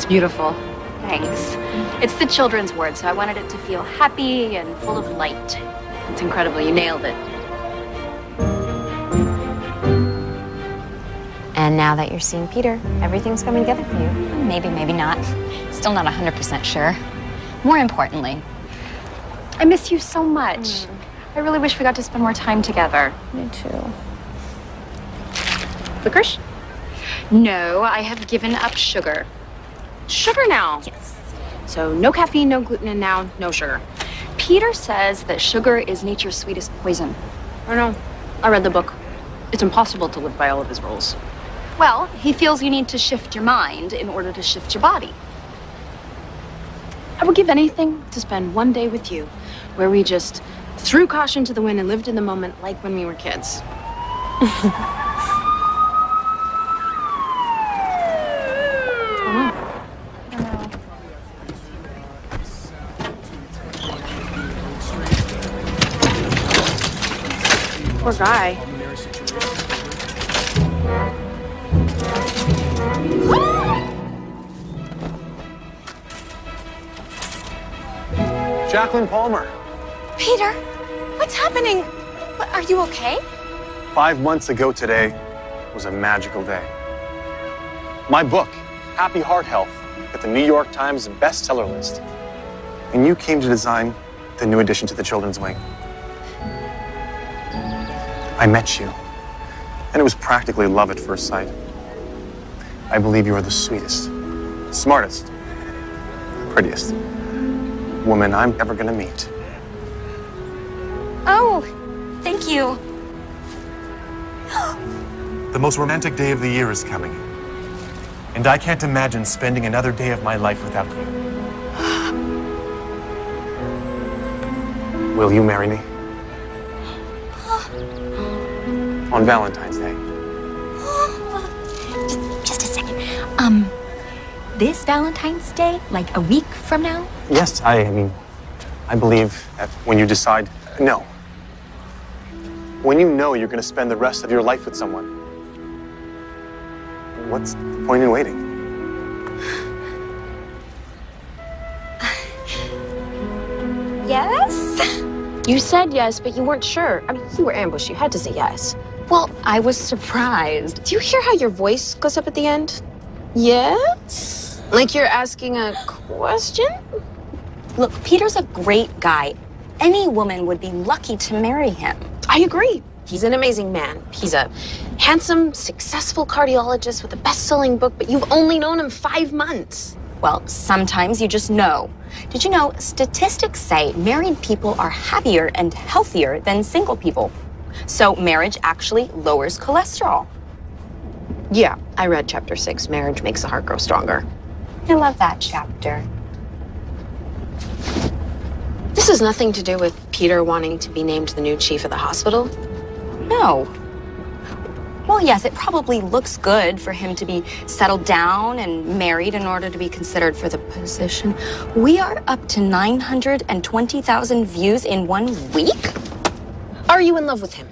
It's beautiful. Thanks. It's the children's ward, so I wanted it to feel happy and full of light. It's incredible. You nailed it. And now that you're seeing Peter, everything's coming together for you. Maybe, maybe not. Still not 100% sure. More importantly, I miss you so much. I really wish we got to spend more time together. Me too. Licorice? No, I have given up sugar. Sugar now? yes. So no caffeine, no gluten, and now no sugar. Peter says that sugar is nature's sweetest poison. I know. I read the book. It's impossible to live by all of his rules. Well, he feels you need to shift your mind in order to shift your body. I would give anything to spend one day with you, where we just threw caution to the wind and lived in the moment like when we were kids. Poor guy. Jacqueline Palmer. Peter, what's happening? Are you okay? 5 months ago today was a magical day. My book, Happy Heart Health, hit the New York Times bestseller list. And you came to design the new addition to the children's wing. I met you, and it was practically love at first sight. I believe you are the sweetest, smartest, prettiest woman I'm ever gonna meet. Oh, thank you. The most romantic day of the year is coming, and I can't imagine spending another day of my life without you. Will you marry me? On Valentine's Day. Just a second. This Valentine's Day, like a week from now? Yes, I believe that when you decide, no. When you know you're going to spend the rest of your life with someone, what's the point in waiting? Yes? You said yes, but you weren't sure. I mean, you were ambushed. You had to say yes. Well, I was surprised. Do you hear how your voice goes up at the end? Yes? Like you're asking a question? Look, Peter's a great guy. Any woman would be lucky to marry him. I agree. He's an amazing man. He's a handsome, successful cardiologist with a best-selling book, but you've only known him 5 months. Well, sometimes you just know. Did you know statistics say married people are happier and healthier than single people? So marriage actually lowers cholesterol. Yeah, I read chapter 6, Marriage Makes the Heart Grow Stronger. I love that chapter. This has nothing to do with Peter wanting to be named the new chief of the hospital. No. Well, yes, it probably looks good for him to be settled down and married in order to be considered for the position. We are up to 920,000 views in 1 week? Are you in love with him?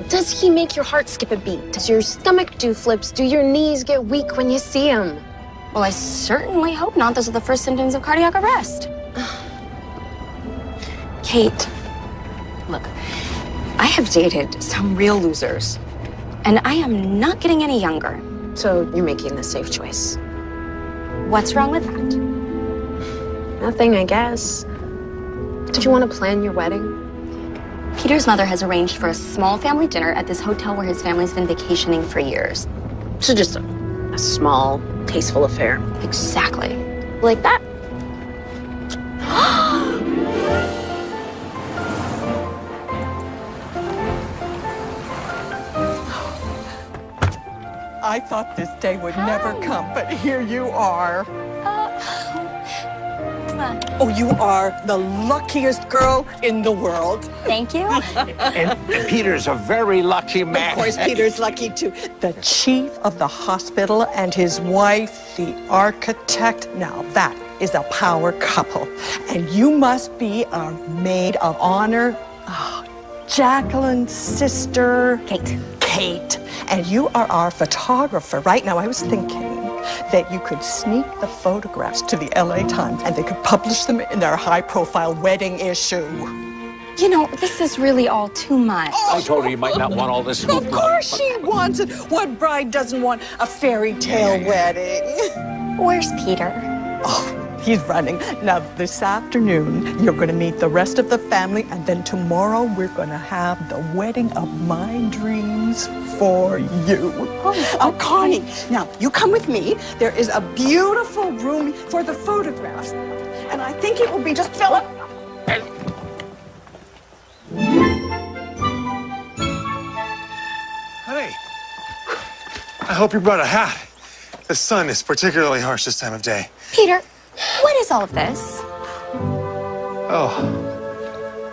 Does he make your heart skip a beat? Does your stomach do flips? Do your knees get weak when you see him? Well, I certainly hope not. Those are the first symptoms of cardiac arrest. Kate, look, I have dated some real losers, and I am not getting any younger. So you're making the safe choice. What's wrong with that? Nothing, I guess. Did you want to plan your wedding? Peter's mother has arranged for a small family dinner at this hotel where his family's been vacationing for years. So just a small, tasteful affair. Exactly. Like that. I thought this day would never come, but here you are. Oh, you are the luckiest girl in the world. Thank you. And Peter's a very lucky man. Of course, Peter's lucky too. The chief of the hospital and his wife, the architect. Now that is a power couple. And you must be our maid of honor. Oh, Jacqueline's sister. Kate. Kate. And you are our photographer. Right now, I was thinking that you could sneak the photographs to the LA Times and they could publish them in their high-profile wedding issue. You know, this is really all too much. I told her you might not want all this Of hoopla. course she wants it. What bride doesn't want a fairy tale wedding? Where's Peter? Oh, he's running. Now, this afternoon, you're going to meet the rest of the family, and then tomorrow we're going to have the wedding of my dreams for you. Oh, Connie, now, you come with me. There is a beautiful room for the photographs, and I think it will be just Philip. Honey, I hope you brought a hat. The sun is particularly harsh this time of day. Peter, what is all of this? Oh,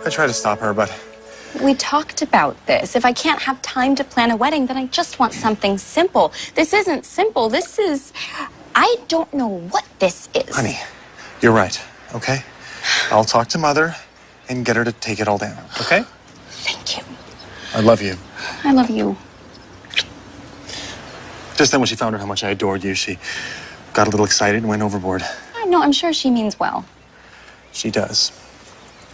I tried to stop her, but We talked about this. If I can't have time to plan a wedding, then I just want something simple. This isn't simple. This is... I don't know what this is. honey, you're right, okay? I'll talk to Mother and get her to take it all down, okay? Thank you. I love you. I love you. Just then when she found out how much I adored you, she got a little excited and went overboard. No, I'm sure she means well. She does.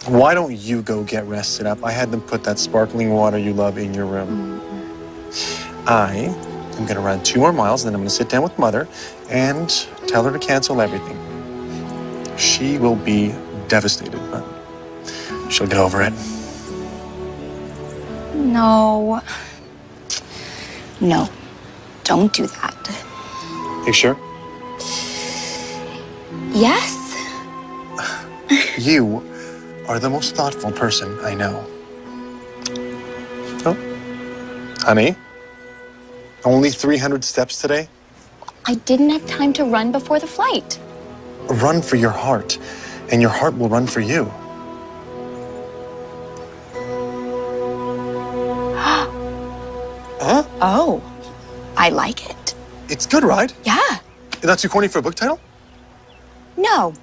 Why don't you go get rested up? I had them put that sparkling water you love in your room. I am gonna run 2 more miles, and then I'm gonna sit down with Mother and tell her to cancel everything. She will be devastated, but she'll get over it. No. No. Don't do that. You sure? Yes? You are the most thoughtful person I know. Oh, honey, only 300 steps today? I didn't have time to run before the flight. Run for your heart, and your heart will run for you. Huh? Oh. I like it. It's good, right? Yeah. Not too corny for a book title? No.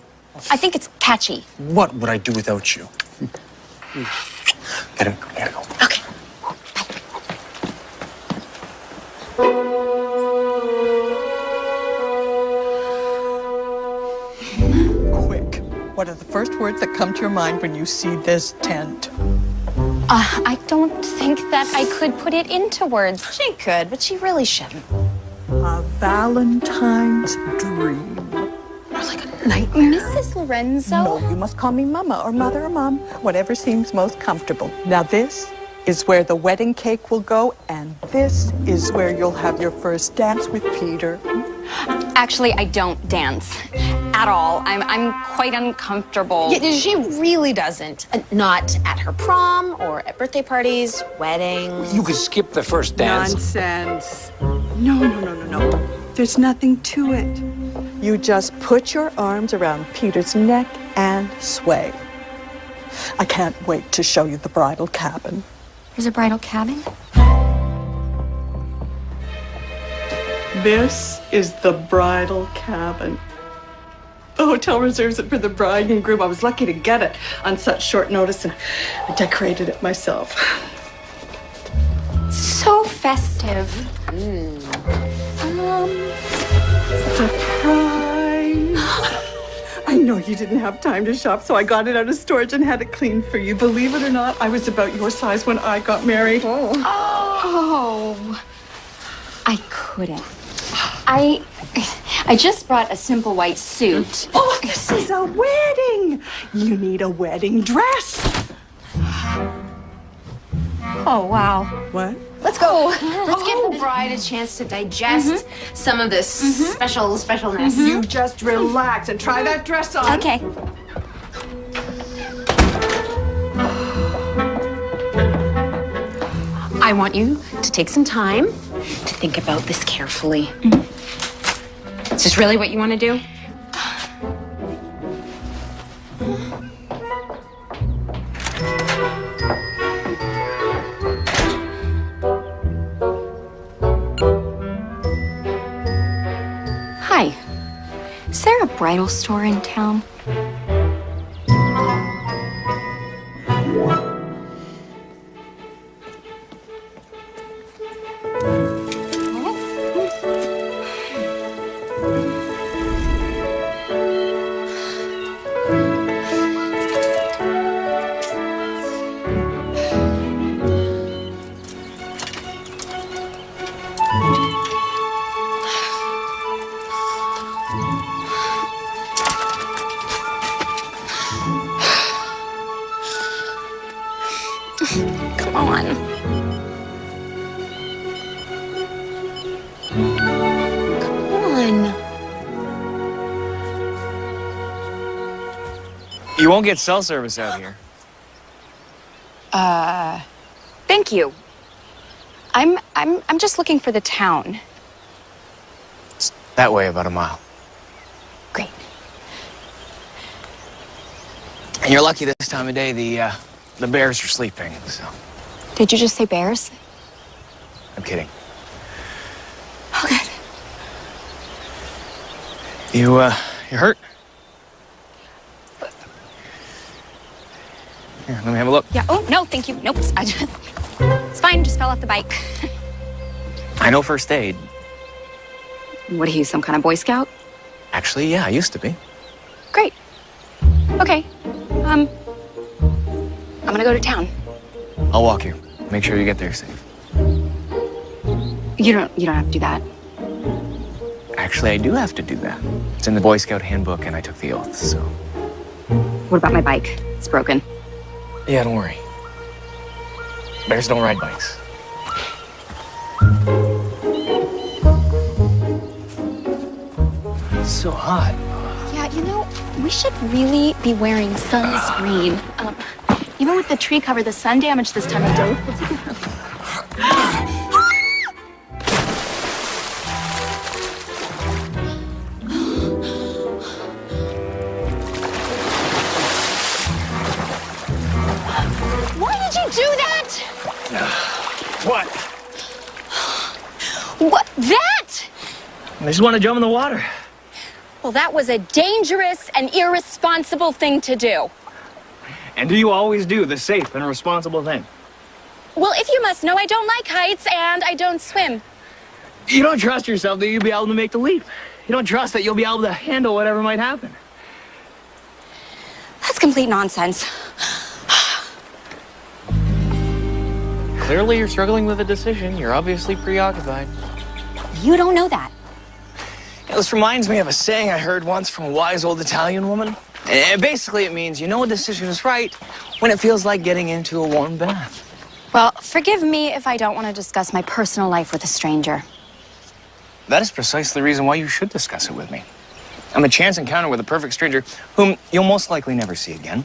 I think it's catchy. What would I do without you? Gotta go. Okay. Quick, what are the first words that come to your mind when you see this tent? I don't think that I could put it into words. She could, but she really shouldn't. A Valentine's dream. Or like a nightmare. Mrs. Lorenzo? No, you must call me Mama or Mother or Mom, whatever seems most comfortable. Now this is where the wedding cake will go, and this is where you'll have your first dance with Peter. Actually, I don't dance at all. I'm quite uncomfortable. Yeah, she really doesn't. Not at her prom or at birthday parties, weddings. You could skip the first dance. Nonsense. No. There's nothing to it. You just put your arms around Peter's neck and sway. I can't wait to show you the bridal cabin. There's a bridal cabin? This is the bridal cabin. The hotel reserves it for the bride and groom. I was lucky to get it on such short notice, and I decorated it myself. So festive. Surprise! I know you didn't have time to shop, so I got it out of storage and had it cleaned for you. Believe it or not, I was about your size when I got married. Oh. I couldn't. I just brought a simple white suit. Oh, this is a wedding! You need a wedding dress. Oh, wow. What? Let's go. Let's give the bride a chance to digest some of this specialness. You just relax and try that dress on. Okay. I want you to take some time to think about this carefully. Is this really what you want to do? Hi. Is there a bridal store in town? won't get cell service out here. Thank you. I'm just looking for the town. It's that way about a mile. Great. And you're lucky this time of day the bears are sleeping, so. Did you just say bears? I'm kidding. Oh, good. You hurt? Here, let me have a look. Yeah. Oh, no, thank you. Nope. It's fine. Just fell off the bike. I know first aid. What are you, some kind of Boy Scout? Actually, yeah, I used to be. Great. Okay. I'm gonna go to town. I'll walk you. Make sure you get there safe. You don't have to do that. Actually, I do have to do that. It's in the Boy Scout handbook, and I took the oath, so. What about my bike? It's broken. Yeah, don't worry. Bears don't ride bikes. It's so hot. Yeah, we should really be wearing sunscreen. Even with the tree cover, the sun damage this time of day. Why did you do that? What? What? That? I just want to jump in the water. Well, that was a dangerous and irresponsible thing to do. And do you always do the safe and responsible thing? Well, if you must know, I don't like heights and I don't swim. You don't trust yourself that you'll be able to make the leap. You don't trust that you'll be able to handle whatever might happen. That's complete nonsense. Clearly, you're struggling with a decision. You're obviously preoccupied. You don't know that. This reminds me of a saying I heard once from a wise old Italian woman. And basically, it means you know a decision is right when it feels like getting into a warm bath. Well, forgive me if I don't want to discuss my personal life with a stranger. That is precisely the reason why you should discuss it with me. I'm a chance encounter with a perfect stranger whom you'll most likely never see again.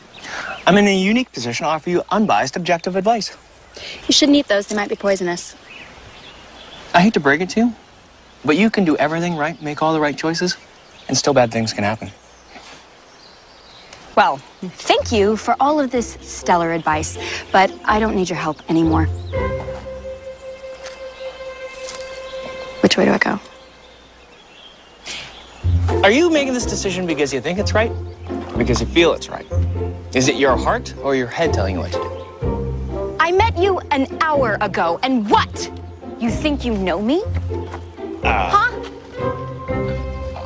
I'm in a unique position to offer you unbiased, objective advice. You shouldn't eat those. They might be poisonous. I hate to break it to you, but you can do everything right, make all the right choices, and still bad things can happen. Well, thank you for all of this stellar advice, but I don't need your help anymore. Which way do I go? Are you making this decision because you think it's right, or because you feel it's right? Is it your heart or your head telling you what to do? I met you an hour ago, and what? You think you know me? Huh?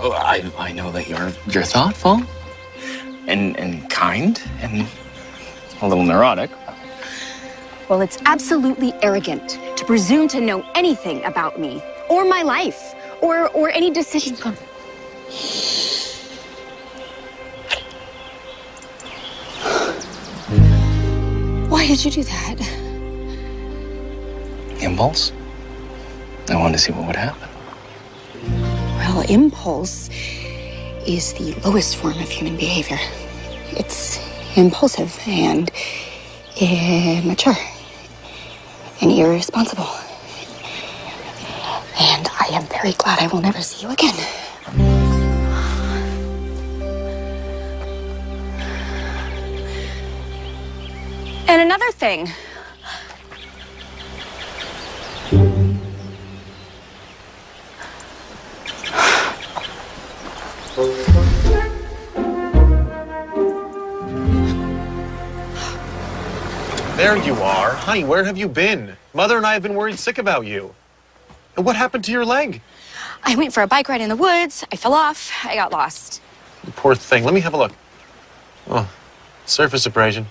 Oh, I know that you're thoughtful and kind and a little neurotic. Well, it's absolutely arrogant to presume to know anything about me or my life or any decisions. Why did you do that? Impulse. I wanted to see what would happen. Well, impulse is the lowest form of human behavior. It's impulsive and immature and irresponsible. And I am very glad I will never see you again. And another thing. There you are. Honey, where have you been? Mother and I have been worried sick about you. And what happened to your leg? I went for a bike ride in the woods. I fell off. I got lost. You poor thing. Let me have a look. Oh, surface abrasion.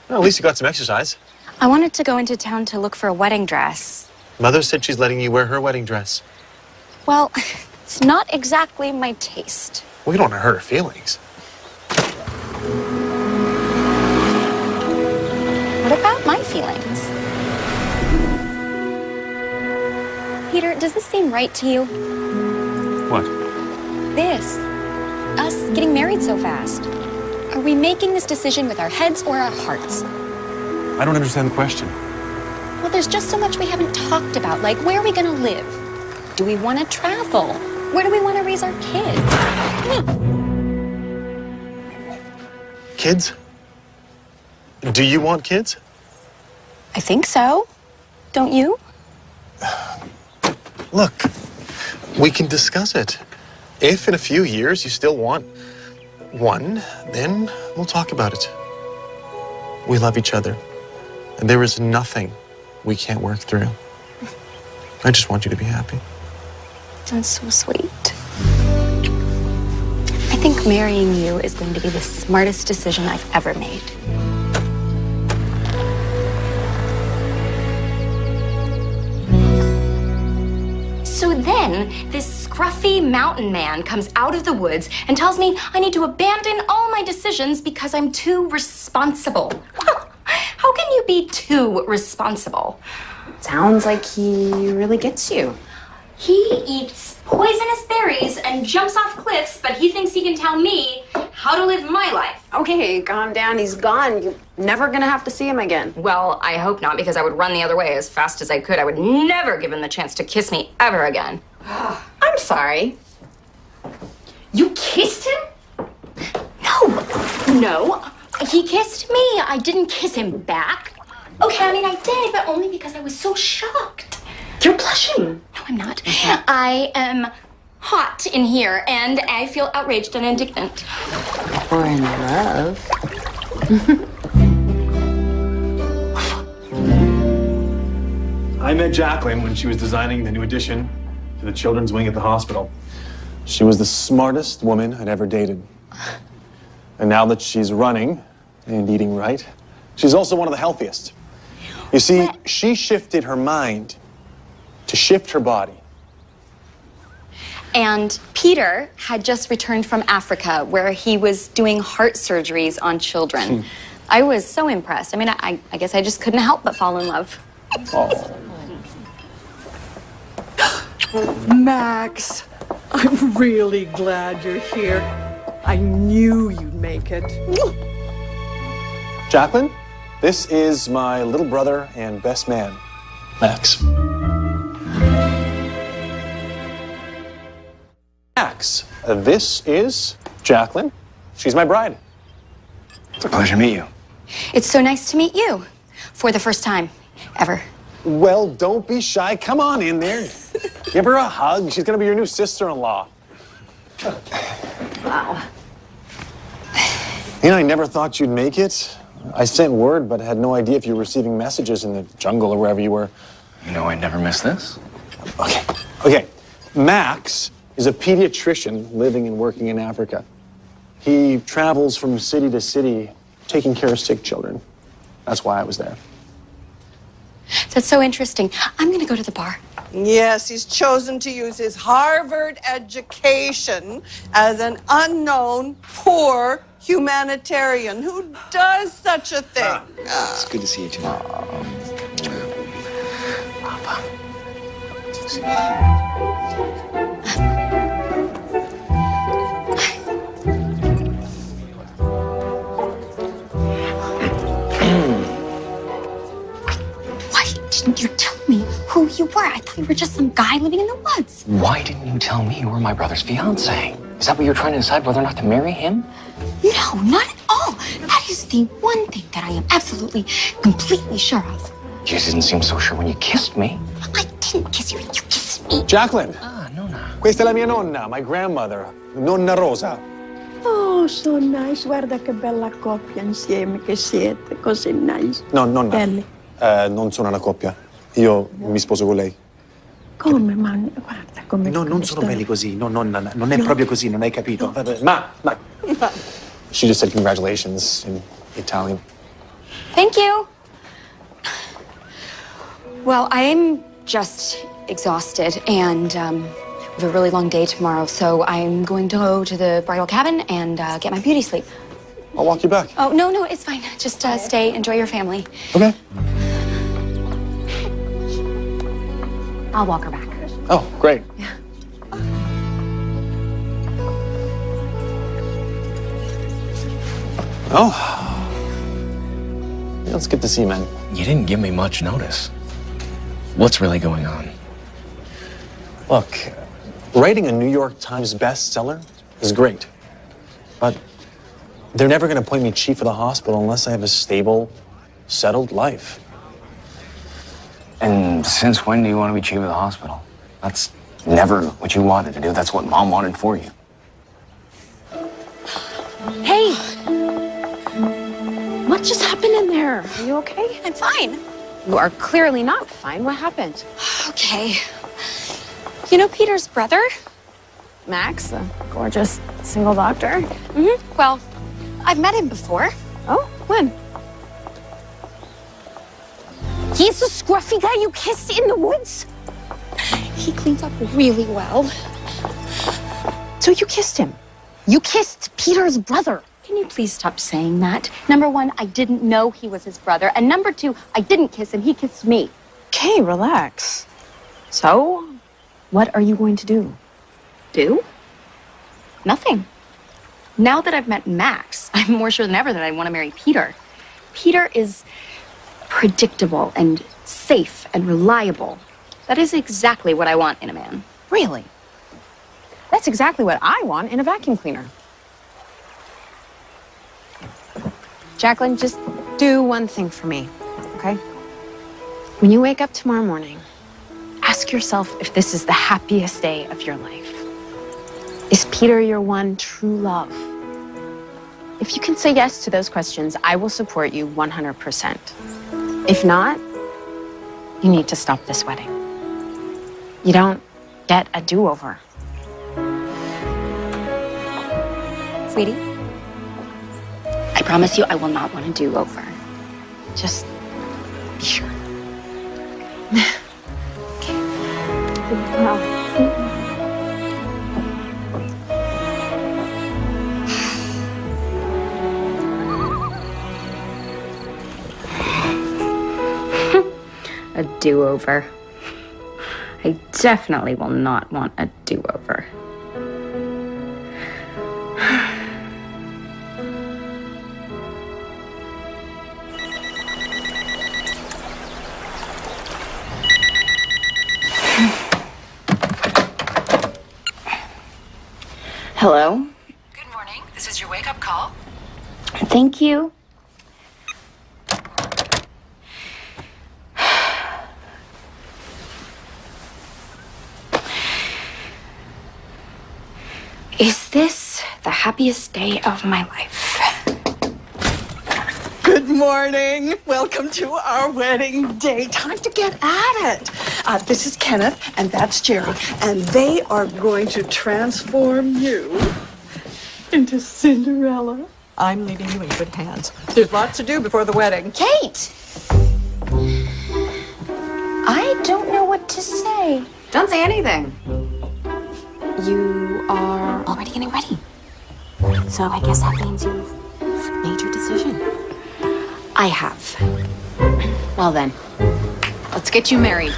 Well, at least you got some exercise. I wanted to go into town to look for a wedding dress. Mother said she's letting you wear her wedding dress. Well, it's not exactly my taste. We don't want to hurt her feelings. What about my feelings? Peter, does this seem right to you? What? This. Us getting married so fast. Are Are we making this decision with our heads or our hearts? I don't understand the question. Well, there's just so much we haven't talked about, like where are we gonna live? Do we want to travel? Where do we want to raise our kids? Kids? Do you want kids? I think so. Don't you? Look, we can discuss it. If in a few years you still want one, then we'll talk about it. We love each other, and there is nothing we can't work through. I just want you to be happy. That's so sweet. I think marrying you is going to be the smartest decision I've ever made. So then, this scruffy mountain man comes out of the woods and tells me I need to abandon all my decisions because I'm too responsible. How can you be too responsible? Sounds like he really gets you. He eats poisonous berries and jumps off cliffs, but he thinks he can tell me how to live my life. Okay, calm down. He's gone. You're never gonna have to see him again. Well, I hope not, because I would run the other way as fast as I could. I would never give him the chance to kiss me ever again. I'm sorry. You kissed him? No, he kissed me. I didn't kiss him back. Okay, I mean, I did, but only because I was so shocked. You're blushing. No, I'm not. I am hot in here, and I feel outraged and indignant. We're in love. I met Jacqueline when she was designing the new addition to the children's wing at the hospital. She was the smartest woman I'd ever dated. And now that she's running and eating right, she's also one of the healthiest. You see, she shifted her mind to shift her body. And Peter had just returned from Africa, where he was doing heart surgeries on children. I was so impressed. I mean, I guess I just couldn't help but fall in love. Oh. Max, I'm really glad you're here. I knew you'd make it. Jacqueline, this is my little brother and best man, Max. Max, this is Jacqueline. She's my bride. It's a pleasure to meet you. It's so nice to meet you for the first time ever. Well, don't be shy. Come on in there. Give her a hug. She's going to be your new sister-in-law. Wow. You know, I never thought you'd make it. I sent word, but had no idea if you were receiving messages in the jungle or wherever you were. You know I'd never miss this. Okay. Max is a pediatrician living and working in Africa. He travels from city to city taking care of sick children. That's why I was there. That's so interesting. I'm going to go to the bar. Yes, he's chosen to use his Harvard education as an unknown, poor humanitarian. Who does such a thing? It's good to see you too. Papa. Why didn't you tell me who you were? I thought you were just some guy living in the woods. Why didn't you tell me you were my brother's fiance? Is that what you're trying to decide, whether or not to marry him? No, not at all. That is the one thing that I am absolutely, completely sure of. You didn't seem so sure when you kissed me. I didn't kiss you. You kissed me. Jacqueline. Nonna. Questa è la mia nonna, my grandmother, Nonna Rosa. Oh, so nice. Guarda che bella coppia insieme che siete. Così nice. No, nonna. Belli. Non sono una coppia. Io mi sposo con lei. Come? Ma guarda come... No, non sono belli così. No, nonna, non è proprio così, non hai capito. Ma. She just said congratulations in Italian. Thank you. Well, I'm just exhausted, and we have a really long day tomorrow, so I'm going to go to the bridal cabin and get my beauty sleep. I'll walk you back. Oh, no, it's fine. Just stay, enjoy your family. Okay. I'll walk her back. Oh, great. Oh. Yeah, it's good to see you, man. You didn't give me much notice. What's really going on? Look, writing a New York Times bestseller is great. But they're never going to appoint me chief of the hospital unless I have a stable, settled life. And since when do you want to be chief of the hospital? That's never what you wanted to do. That's what Mom wanted for you. Hey! What just happened in there? Are you okay? I'm fine. You are clearly not fine. What happened? Okay. You know Peter's brother? Max, the gorgeous single doctor. Mm-hmm. Well, I've met him before. Oh, when? He's the scruffy guy you kissed in the woods? He cleans up really well. So you kissed him? You kissed Peter's brother? Can you please stop saying that? Number one, I didn't know he was his brother. And number two, I didn't kiss him. He kissed me. Okay, relax. So, what are you going to do? Do? Nothing. Now that I've met Max, I'm more sure than ever that I want to marry Peter. Peter is predictable and safe and reliable. That is exactly what I want in a man. Really? That's exactly what I want in a vacuum cleaner. Jacqueline, just do one thing for me, okay? When you wake up tomorrow morning, ask yourself if this is the happiest day of your life. Is Peter your one true love? If you can say yes to those questions, I will support you 100%. If not, you need to stop this wedding. You don't get a do-over. Sweetie, I promise you I will not want to do over. Just be sure. Okay. Wow. A do-over. I definitely will not want a do-over. Hello? Good morning. This is your wake-up call. Thank you. Is this the happiest day of my life? Good morning. Welcome to our wedding day. Time to get at it. This is Kenneth, and that's Jerry, and they are going to transform you into Cinderella. I'm leaving you in good hands. There's lots to do before the wedding. Kate! I don't know what to say. Don't say anything. You are already getting ready. So I guess that means you've made your decision. I have. Well then, let's get you married.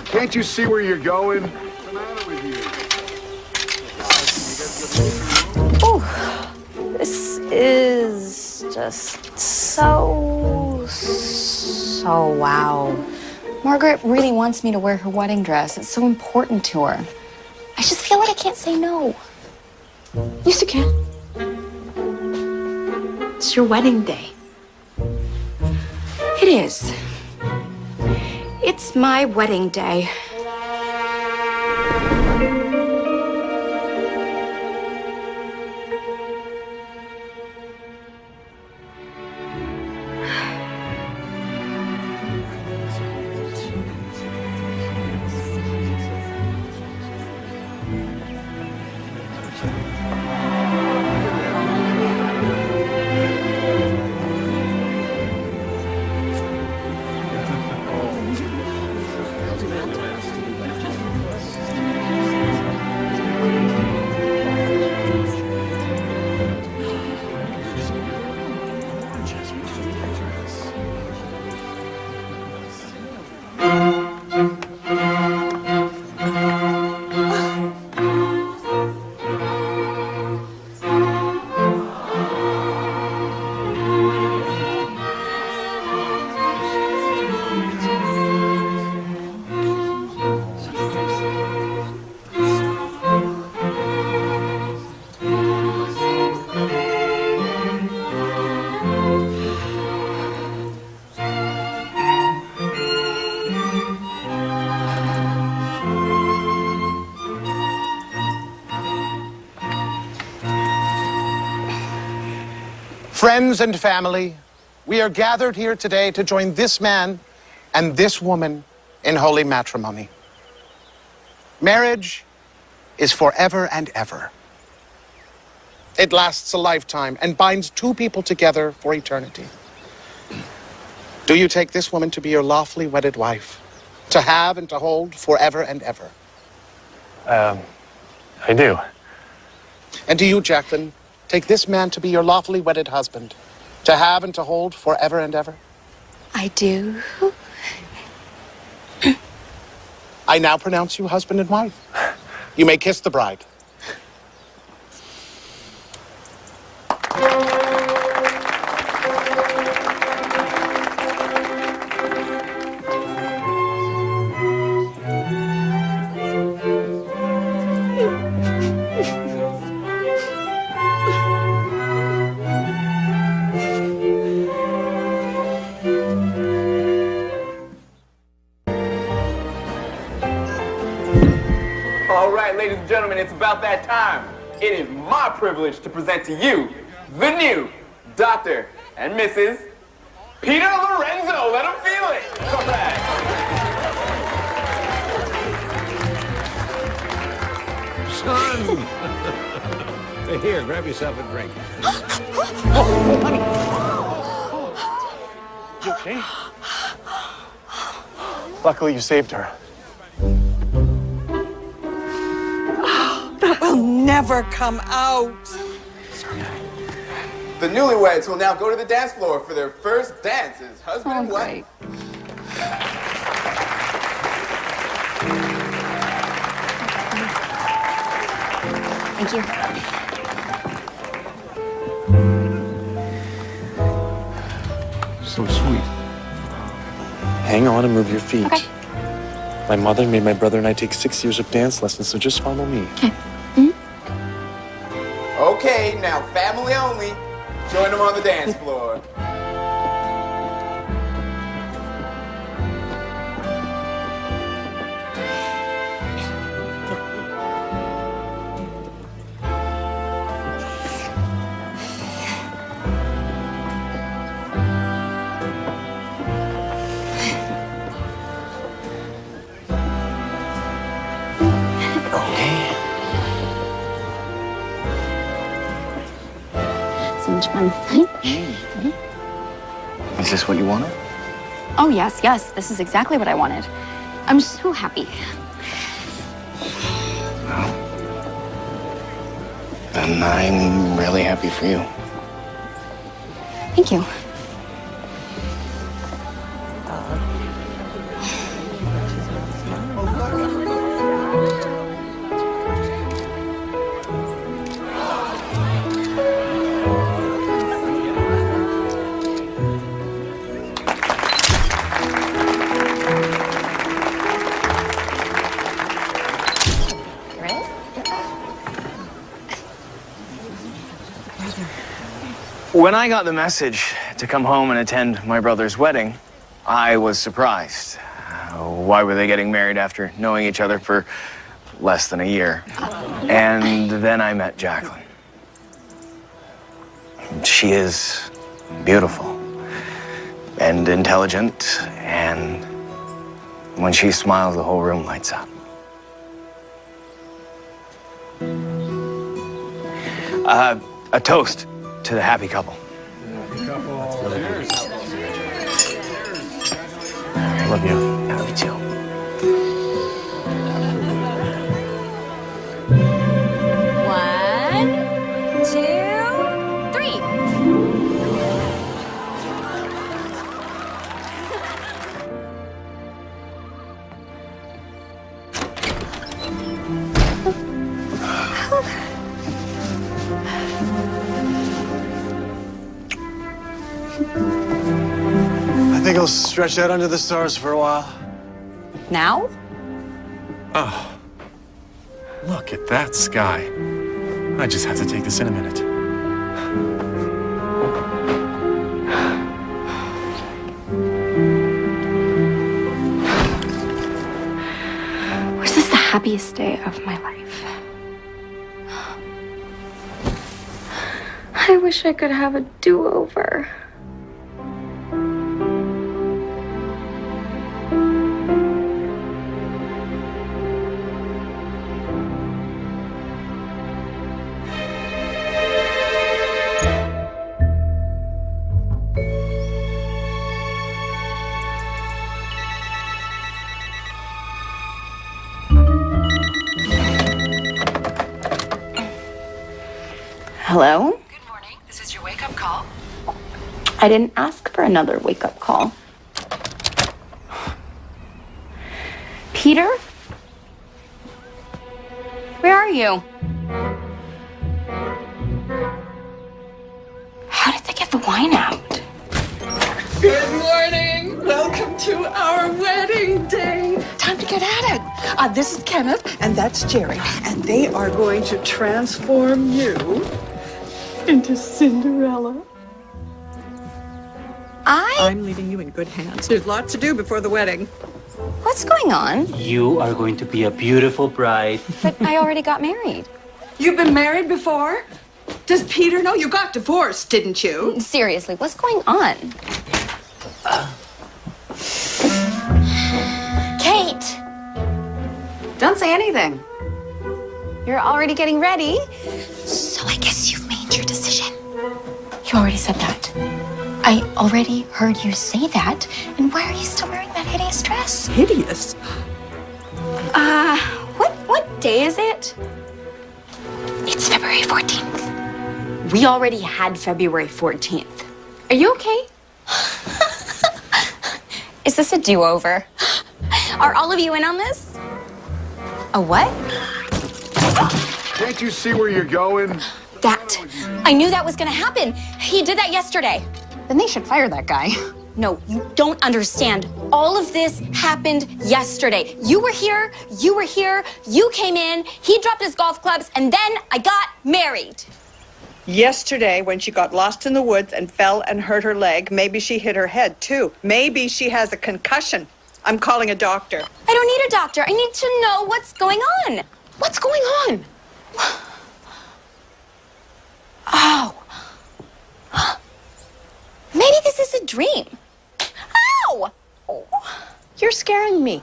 Can't you see where you're going? What's the matter with you? Oh, this is just so wow. Margaret really wants me to wear her wedding dress. It's so important to her. I just feel like I can't say no. Yes, you can. It's your wedding day. It is. It's my wedding day. Friends and family, we are gathered here today to join this man and this woman in holy matrimony. Marriage is forever and ever. It lasts a lifetime and binds two people together for eternity. Do you take this woman to be your lawfully wedded wife, to have and to hold forever and ever? I do. And do you, Jacqueline, take this man to be your lawfully wedded husband, to have and to hold forever and ever? I do. I now pronounce you husband and wife. You may kiss the bride. All right, ladies and gentlemen, it's about that time. It is my privilege to present to you the new Dr. and Mrs. Peter Lorenzo. Let them feel it. Come back. Son! Hey, here, grab yourself a drink. Oh, honey. You okay? Luckily, you saved her. That will never come out. The newlyweds will now go to the dance floor for their first dance as husband and wife. Thank you. So sweet. Hang on and move your feet. Okay. My mother made my brother and I take 6 years of dance lessons, so just follow me. Okay. Okay, now family only. Join them on the dance floor. So much fun. Is this what you wanted? Oh, yes, yes. This is exactly what I wanted. I'm so happy. Well, then I'm really happy for you. Thank you. When I got the message to come home and attend my brother's wedding, I was surprised. Why were they getting married after knowing each other for less than a year? And then I met Jacqueline. She is beautiful and intelligent, and when she smiles, the whole room lights up. A toast to the happy couple. I love you. I love you too. One, two, three. I think I'll stretch out under the stars for a while. Now? Oh, look at that sky. I just have to take this in a minute. Was this the happiest day of my life? I wish I could have a do-over. Hello? Good morning. This is your wake-up call. I didn't ask for another wake-up call. Peter? Where are you? How did they get the wine out? Good morning. Welcome to our wedding day. Time to get at it. This is Kenneth, and that's Jerry, and they are going to transform you into Cinderella. I'm leaving you in good hands. There's lots to do before the wedding. What's going on? You are going to be a beautiful bride. But I already got married. You've been married before? Does Peter know? You got divorced, didn't you? Seriously, what's going on? Kate! Don't say anything. You're already getting ready. So I guess you've made your decision. You already said that. I already heard you say that. And why are you still wearing that hideous dress? Hideous? What day is it? It's February 14th. We already had February 14th. Are you okay? Is this a do-over? Are all of you in on this? A what? Can't you see where you're going? That. I knew that was gonna happen. He did that yesterday. Then they should fire that guy. No, you don't understand. All of this happened yesterday. You were here, you came in, he dropped his golf clubs, and then I got married. Yesterday, when she got lost in the woods and fell and hurt her leg, maybe she hit her head, too. Maybe she has a concussion. I'm calling a doctor. I don't need a doctor. I need to know what's going on. What's going on? Oh. Maybe this is a dream. Ow! Oh. You're scaring me.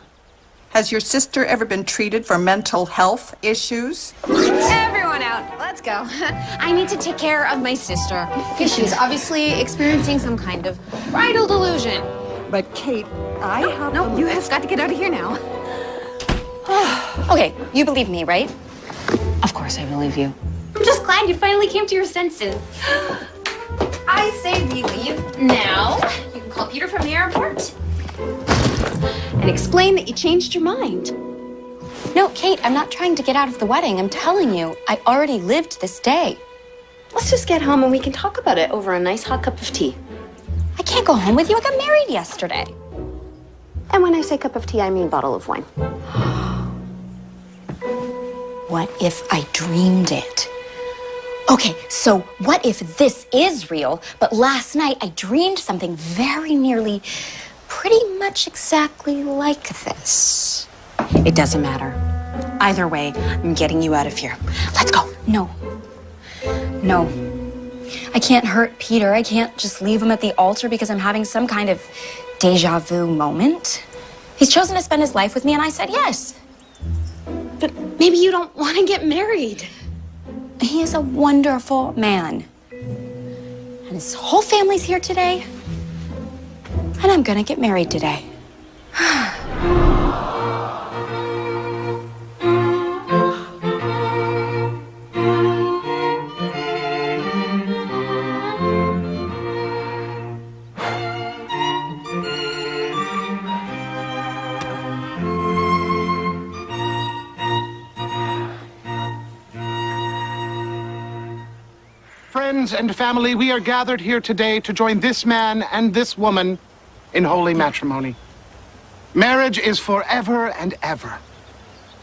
Has your sister ever been treated for mental health issues? Everyone out. Let's go. I need to take care of my sister because she's obviously experiencing some kind of bridal delusion. But Kate, I have... No, you have got to get out of here now. Okay, you believe me, right? Of course I believe you. I'm just glad you finally came to your senses. I say we leave now. You can call Peter from the airport and explain that you changed your mind. No, Kate, I'm not trying to get out of the wedding. I'm telling you, I already lived this day. Let's just get home and we can talk about it over a nice hot cup of tea. I can't go home with you. I got married yesterday. And when I say cup of tea, I mean bottle of wine. What if I dreamed it? Okay, so what if this is real, but last night I dreamed something very nearly, pretty much exactly like this? It doesn't matter. Either way, I'm getting you out of here. Let's go. No. No. I can't hurt Peter. I can't just leave him at the altar because I'm having some kind of deja vu moment. He's chosen to spend his life with me, and I said yes. But maybe you don't want to get married. He is a wonderful man. And his whole family's here today. And I'm gonna get married today. Friends and family, we are gathered here today to join this man and this woman in holy matrimony. Marriage is forever and ever.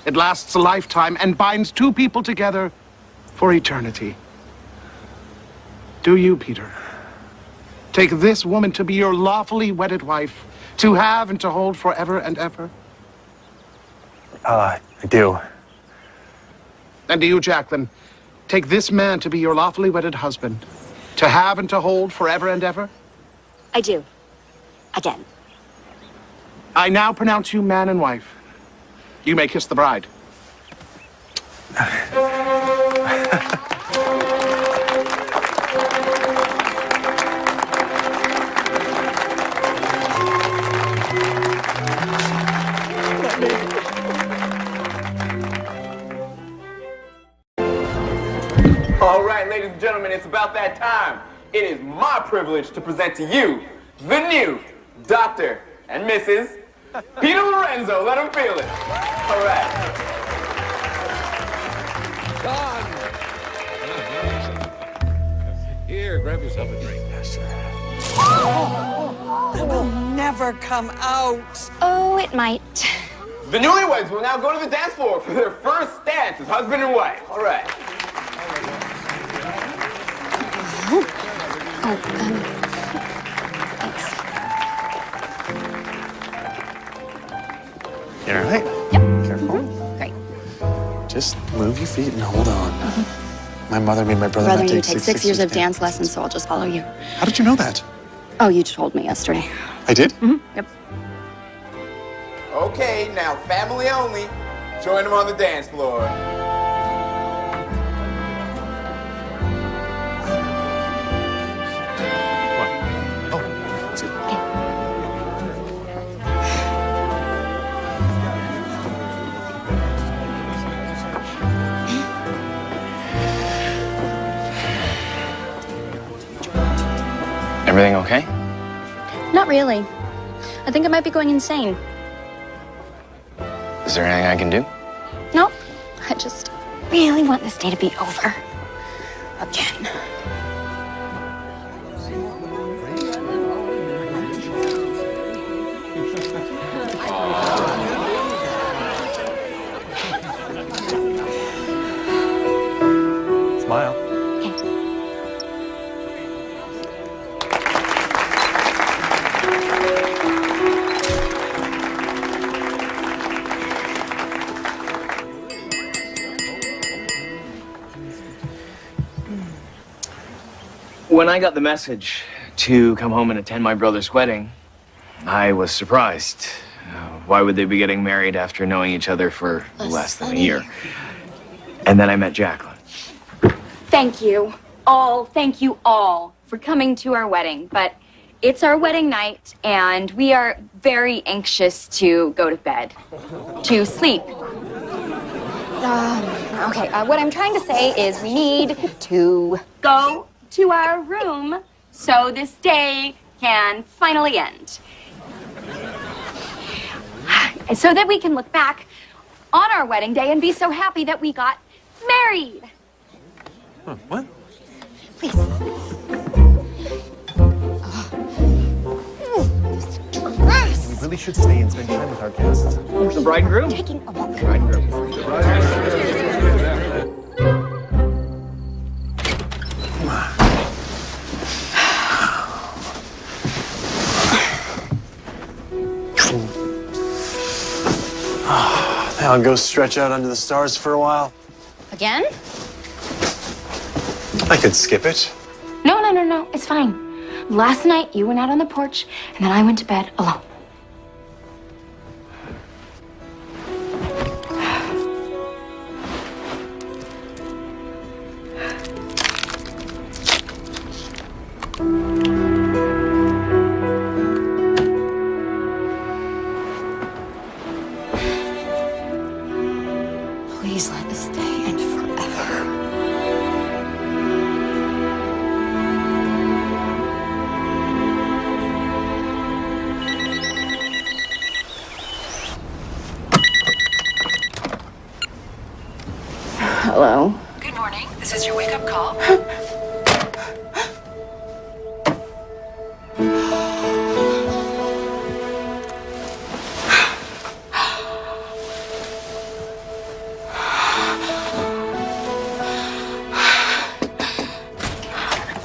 It lasts a lifetime and binds two people together for eternity. Do you, Peter, take this woman to be your lawfully wedded wife, to have and to hold forever and ever? I do. And do you, Jacqueline, take this man to be your lawfully wedded husband, To have and to hold forever and ever? I do. Again. I now pronounce you man and wife. You may kiss the bride. All right, ladies and gentlemen, it's about that time. It is my privilege to present to you the new Dr. and Mrs. Peter Lorenzo. Let them feel it. All right. Here, grab yourself a drink. That will never come out. Oh, it might. The newlyweds will now go to the dance floor for their first dance as husband and wife. All right. You all right? Yep. Careful. Great. Just move your feet and hold on. My mother made my brother Rather and I you take take 6 years of dance lessons, so I'll just follow you. How did you know that? Oh, you told me yesterday. I did? Yep. Okay, now family only. Join them on the dance floor. Everything okay? Not really. I think I might be going insane. Is there anything I can do? Nope. I just really want this day to be over. Again. Smile. When I got the message to come home and attend my brother's wedding, I was surprised. Why would they be getting married after knowing each other for less than a year? And then I met Jacqueline. Thank you all for coming to our wedding. But it's our wedding night, and we are very anxious to go to bed, to sleep. Okay, what I'm trying to say is we need to go to our room so this day can finally end. So that we can look back on our wedding day and be so happy that we got married. Huh, what? Please. We really should stay and spend time with our guests. The bride and groom? Taking a walk. Bride and groom. I'll go stretch out under the stars for a while. Again? I could skip it. No. It's fine. Last night, you went out on the porch, and then I went to bed alone. Please let this day end forever. Hello. Good morning. This is your wake-up call.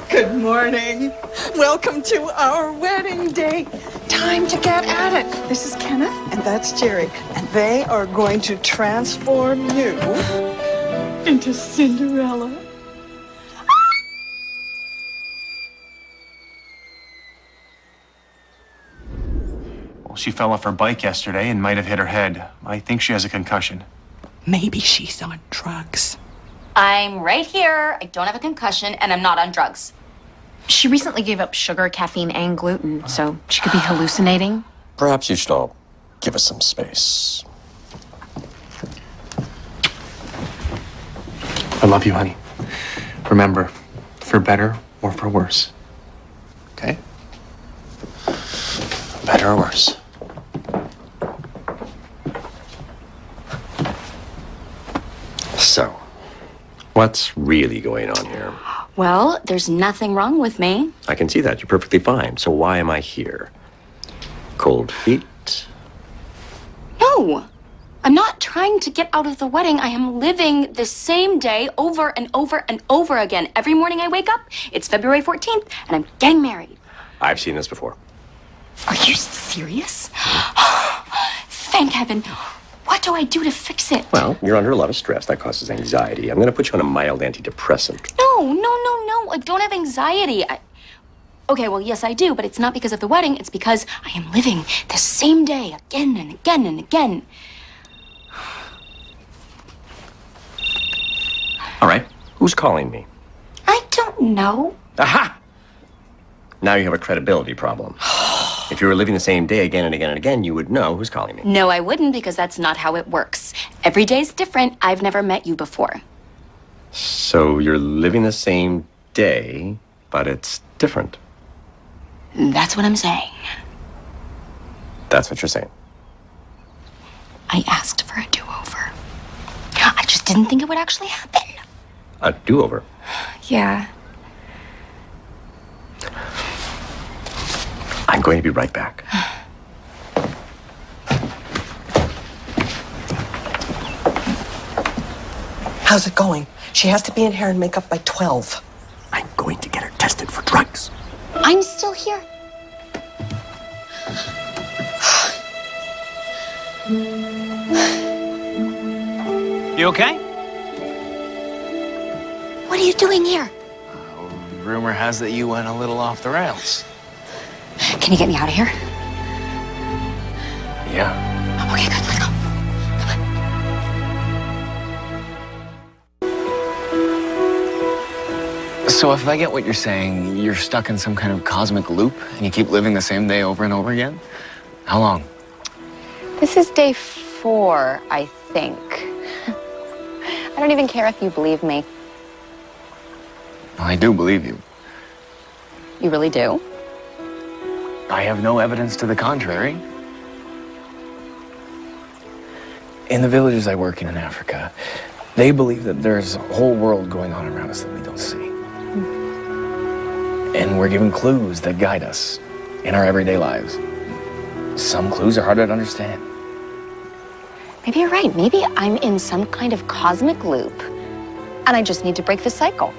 Good morning. Welcome to our wedding day. Time to get at it. This is Kenneth, and that's Jerry. And they are going to transform you into Cinderella. She fell off her bike yesterday and might have hit her head. I think she has a concussion. Maybe she's on drugs. I'm right here. I don't have a concussion, and I'm not on drugs. She recently gave up sugar, caffeine, and gluten, so she could be hallucinating. Perhaps you should all give us some space. I love you, honey. Remember, for better or for worse. Okay? Better or worse. So, what's really going on here? Well, there's nothing wrong with me. I can see that. You're perfectly fine. So why am I here? Cold feet? No, I'm not trying to get out of the wedding. I am living the same day over and over and over again. Every morning I wake up, it's February 14th, and I'm getting married. I've seen this before. Are you serious? Thank heaven. What do I do to fix it? Well, you're under a lot of stress. That causes anxiety. I'm going to put you on a mild antidepressant. No. I don't have anxiety. Okay, well, yes, I do, but it's not because of the wedding. It's because I am living the same day again and again and again. All right. Who's calling me? I don't know. Aha! Now you have a credibility problem. If you were living the same day again and again and again, you would know who's calling me. No, I wouldn't, because that's not how it works. Every day's different. I've never met you before. So you're living the same day, but it's different. That's what I'm saying. That's what you're saying. I asked for a do-over. I just didn't think it would actually happen. A do-over? Yeah. I'm going to be right back. How's it going? She has to be in hair and makeup by 12. I'm going to get her tested for drugs. I'm still here. You okay? What are you doing here? Rumor has that you went a little off the rails. Can you get me out of here? Yeah. Okay, good. Let's go. So if I get what you're saying, you're stuck in some kind of cosmic loop and you keep living the same day over and over again? How long? This is day 4, I think. I don't even care if you believe me. I do believe you. You really do? I have no evidence to the contrary. In the villages I work in Africa, they believe that there's a whole world going on around us that we don't see. And we're given clues that guide us in our everyday lives. Some clues are harder to understand. Maybe you're right. Maybe I'm in some kind of cosmic loop, and I just need to break the cycle.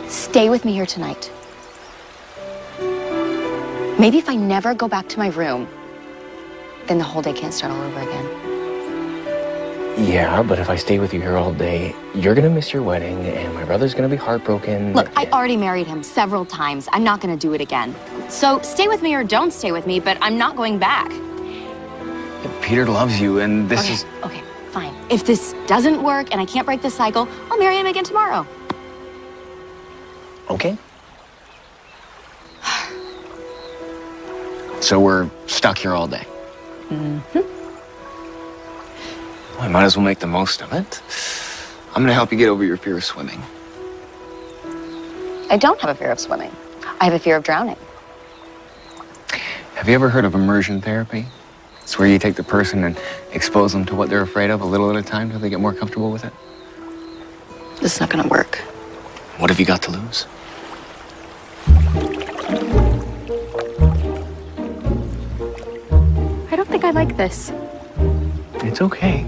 Stay with me here tonight. Maybe if I never go back to my room, then the whole day can't start all over again. Yeah, but if I stay with you here all day, you're gonna miss your wedding, and my brother's gonna be heartbroken. Look, I already married him several times. I'm not gonna do it again. So stay with me or don't stay with me, but I'm not going back. Peter loves you, and this is... Okay, fine. If this doesn't work and I can't break the cycle, I'll marry him again tomorrow. Okay. So we're stuck here all day. Mm-hmm. Well, I might as well make the most of it. I'm gonna help you get over your fear of swimming. I don't have a fear of swimming. I have a fear of drowning. Have you ever heard of immersion therapy? It's where you take the person and expose them to what they're afraid of a little at a time till they get more comfortable with it. This is not gonna work. What have you got to lose? I don't think I like this. It's okay.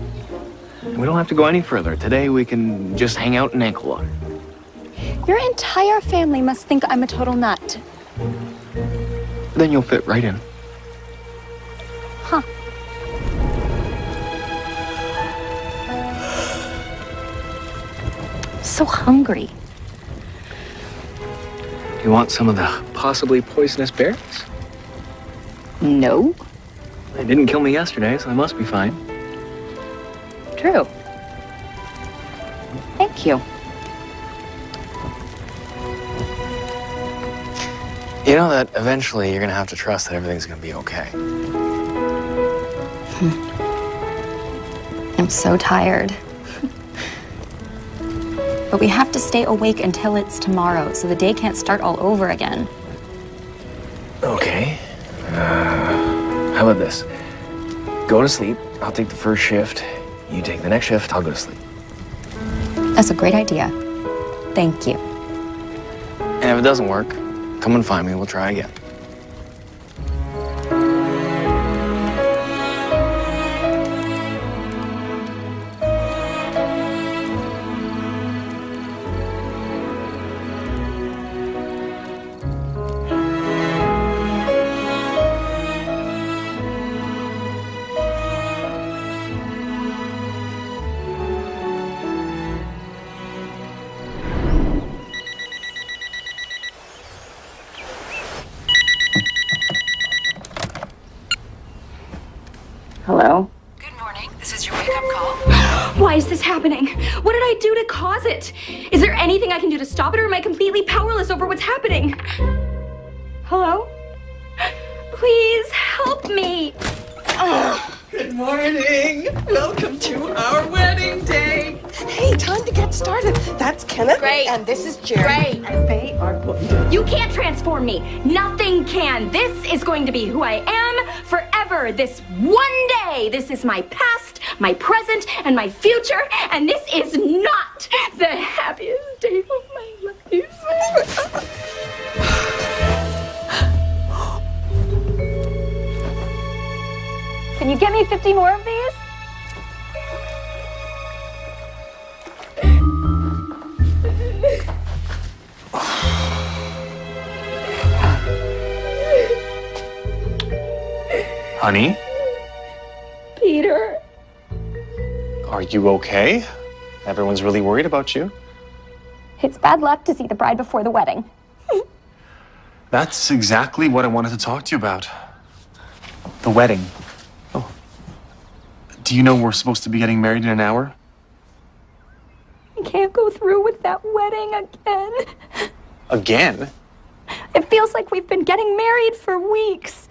We don't have to go any further. Today we can just hang out in ankle water. Your entire family must think I'm a total nut. Then you'll fit right in. Huh. So hungry. You want some of the possibly poisonous berries? No. They didn't kill me yesterday, so I must be fine. True. Thank you. You know that eventually you're gonna have to trust that everything's gonna be okay. I'm so tired. But we have to stay awake until it's tomorrow, so the day can't start all over again. Okay. How about this? Go to sleep. I'll take the first shift. You take the next shift. I'll go to sleep. That's a great idea. Thank you. And if it doesn't work, come and find me. We'll try again. Hello? Good morning. This is your wake-up call. Why is this happening? What did I do to cause it? Is there anything I can do to stop it, or am I completely powerless over what's happening? Hello? Please help me. Good morning. Welcome to our wedding day. Hey, time to get started. That's Kenneth. Great. And this is Jerry. Great. And they are going to... You can't transform me. Nothing can. This is going to be who I am forever. This one day. This is my past, my present, and my future. And this is not the happiest day of my life. Can you get me 50 more of these? Honey, Peter. are you okay? Everyone's really worried about you. It's bad luck to see the bride before the wedding. That's exactly what I wanted to talk to you about. The wedding. Oh. Do you know we're supposed to be getting married in an hour? I can't go through with that wedding again. Again? It feels like we've been getting married for weeks.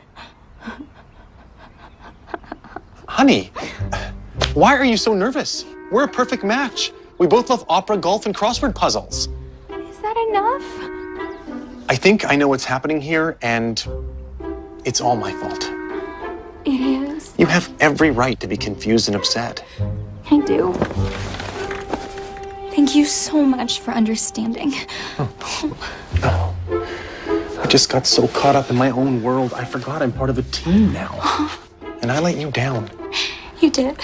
Honey, why are you so nervous? We're a perfect match. We both love opera, golf, and crossword puzzles. Is that enough? I think I know what's happening here, and it's all my fault. It is. You have every right to be confused and upset. I do. Thank you so much for understanding. Oh. I just got so caught up in my own world, I forgot I'm part of a team now. And I let you down. You did.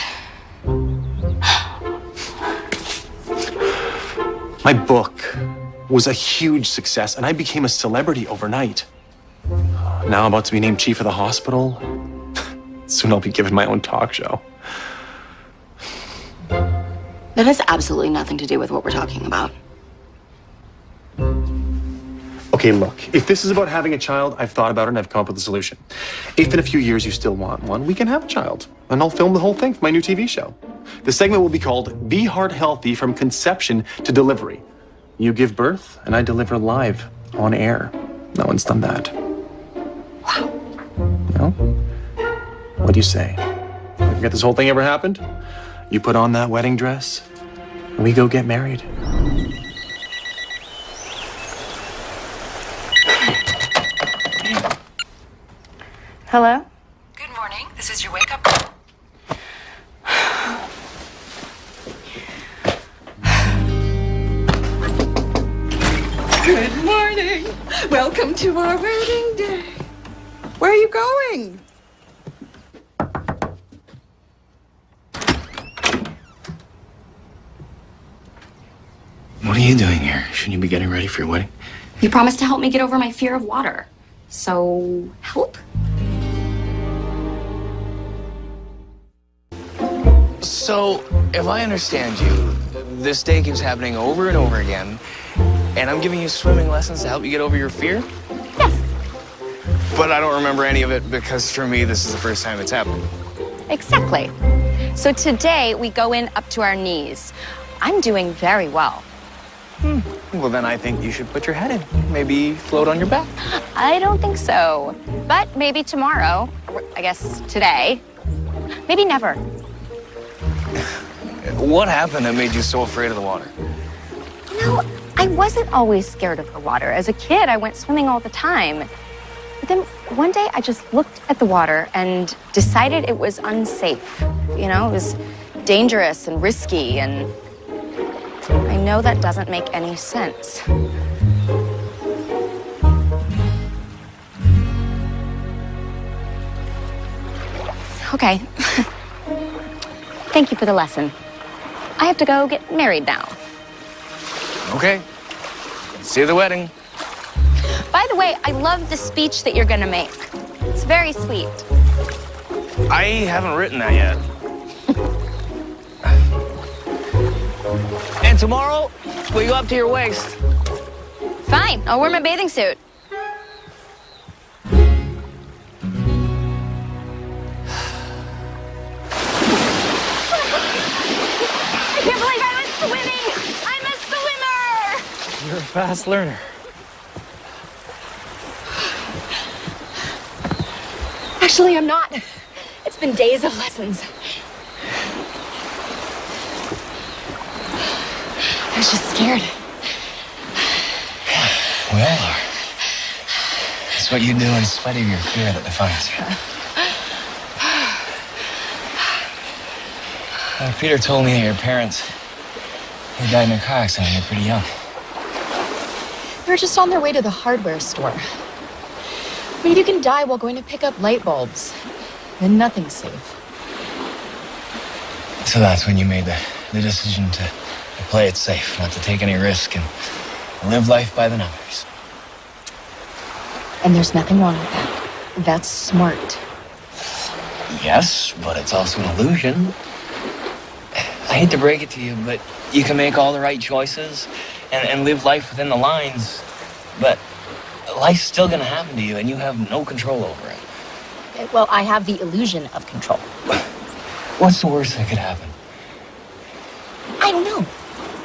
My book was a huge success, and I became a celebrity overnight. Now I'm about to be named chief of the hospital. Soon I'll be given my own talk show. That has absolutely nothing to do with what we're talking about. Okay, look, if this is about having a child, I've thought about it and I've come up with a solution. If in a few years you still want one, we can have a child. And I'll film the whole thing for my new TV show. The segment will be called Be Heart Healthy from Conception to Delivery. You give birth and I deliver live on air. No one's done that. Wow. No? What do you say? You forget this whole thing ever happened? You put on that wedding dress and we go get married. Hello? Good morning. This is your wake-up call. Good morning. Welcome to our wedding day. Where are you going? What are you doing here? Shouldn't you be getting ready for your wedding? You promised to help me get over my fear of water. So, help? So, if I understand you, this day keeps happening over and over again, And I'm giving you swimming lessons to help you get over your fear? Yes. But I don't remember any of it because for me, this is the first time it's happened. Exactly. So today we go in up to our knees. I'm doing very well. Well, then I think you should put your head in. Maybe float on your back. I don't think so. But maybe tomorrow, or I guess today, maybe never. What happened that made you so afraid of the water? You know, I wasn't always scared of the water. As a kid, I went swimming all the time. But then one day I just looked at the water and decided it was unsafe. You know, it was dangerous and risky, and I know that doesn't make any sense. Okay. Thank you for the lesson. I have to go get married now. Okay. See you at the wedding. By the way, I love the speech that you're gonna make. It's very sweet. I haven't written that yet. And tomorrow, we go up to your waist. Fine, I'll wear my bathing suit. I can't believe I was swimming! I'm a swimmer! You're a fast learner. Actually, I'm not. It's been days of lessons. I was just scared. We all are. It's what you do in spite of your fear that defines you. Peter told me that your parents had died in a car accident when you were pretty young. They were just on their way to the hardware store. I mean, you can die while going to pick up light bulbs. Then nothing's safe. So that's when you made the decision to play it safe, not to take any risk, and live life by the numbers. And there's nothing wrong with that. That's smart. Yes, but it's also an illusion. I hate to break it to you, but you can make all the right choices and live life within the lines, but life's still gonna happen to you, and you have no control over it. Well, I have the illusion of control. What's the worst that could happen? I don't know.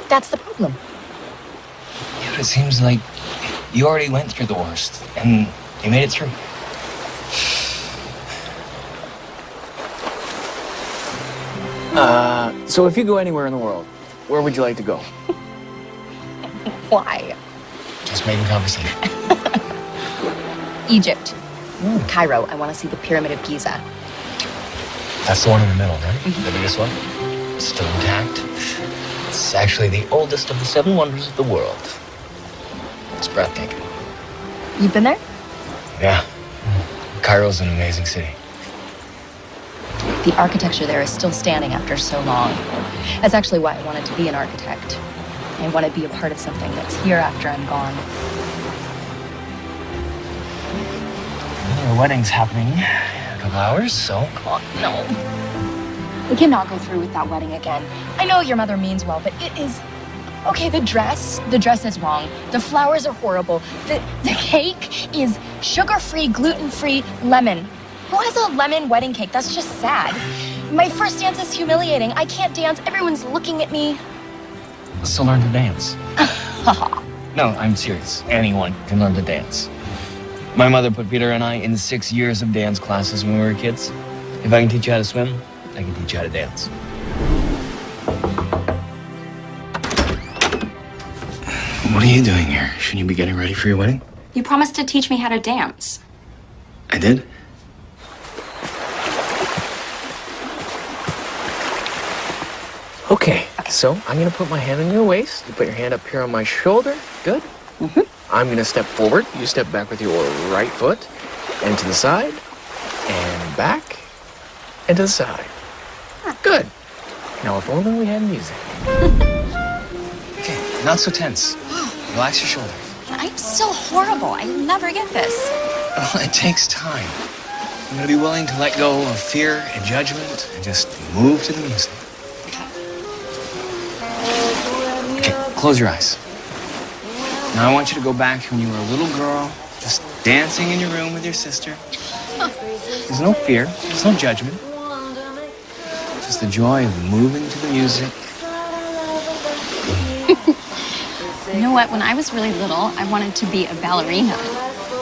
That's the problem. Yeah, but it seems like you already went through the worst, and you made it through. So if you go anywhere in the world, where would you like to go? Why? Just making conversation. Egypt. Cairo. I want to see the Pyramid of Giza. That's the one in the middle, right? The biggest one? Still intact. It's actually the oldest of the 7 wonders of the world. It's breathtaking. You've been there? Yeah. Cairo's an amazing city. The architecture there is still standing after so long. That's actually why I wanted to be an architect. I want to be a part of something that's here after I'm gone. Well, our wedding's happening in a couple hours, so... Oh, no. We cannot go through with that wedding again. I know your mother means well, but it is... Okay, the dress is wrong. The flowers are horrible. The cake is sugar-free, gluten-free, lemon. Who has a lemon wedding cake? That's just sad. My first dance is humiliating. I can't dance. Everyone's looking at me. So learn to dance. No, I'm serious. Anyone can learn to dance. My mother put Peter and I in 6 years of dance classes when we were kids. If I can teach you how to swim, I can teach you how to dance. What are you doing here? Shouldn't you be getting ready for your wedding? You promised to teach me how to dance. I did? Okay, so I'm gonna put my hand on your waist. You put your hand up here on my shoulder. Good? Mm-hmm. I'm gonna step forward. You step back with your right foot. And to the side. And back. And to the side. Good. Now if only we had music. Okay, not so tense. Relax your shoulders. I'm still horrible. I never get this. Well, it takes time. I'm gonna be willing to let go of fear and judgment and just move to the music. Okay, close your eyes. Now I want you to go back when you were a little girl, just dancing in your room with your sister. There's no fear, there's no judgment. Just the joy of moving to the music. You know what? When I was really little, I wanted to be a ballerina.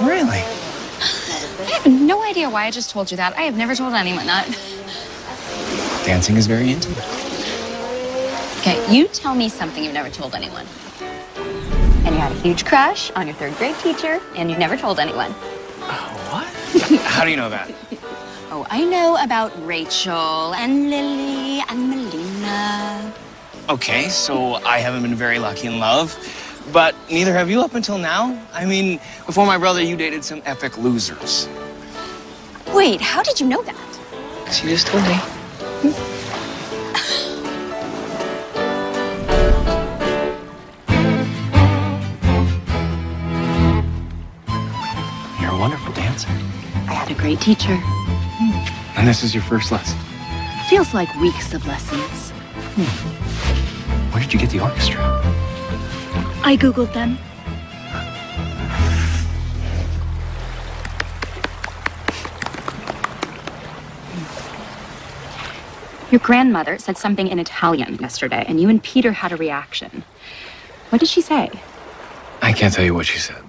Really? I have no idea why I just told you that. I have never told anyone that. Dancing is very intimate. Okay, you tell me something you've never told anyone. And you had a huge crush on your third grade teacher, and you never told anyone. What? How do you know that? Oh, I know about Rachel and Lily and Melina. Okay, so I haven't been very lucky in love, but neither have you up until now. I mean, before my brother, you dated some epic losers. Wait, how did you know that? She just told me. You're a wonderful dancer. I had a great teacher. And this is your first lesson. Feels like weeks of lessons. Where did you get the orchestra? I Googled them. Your grandmother said something in Italian yesterday, and you and Peter had a reaction. What did she say? I can't tell you what she said.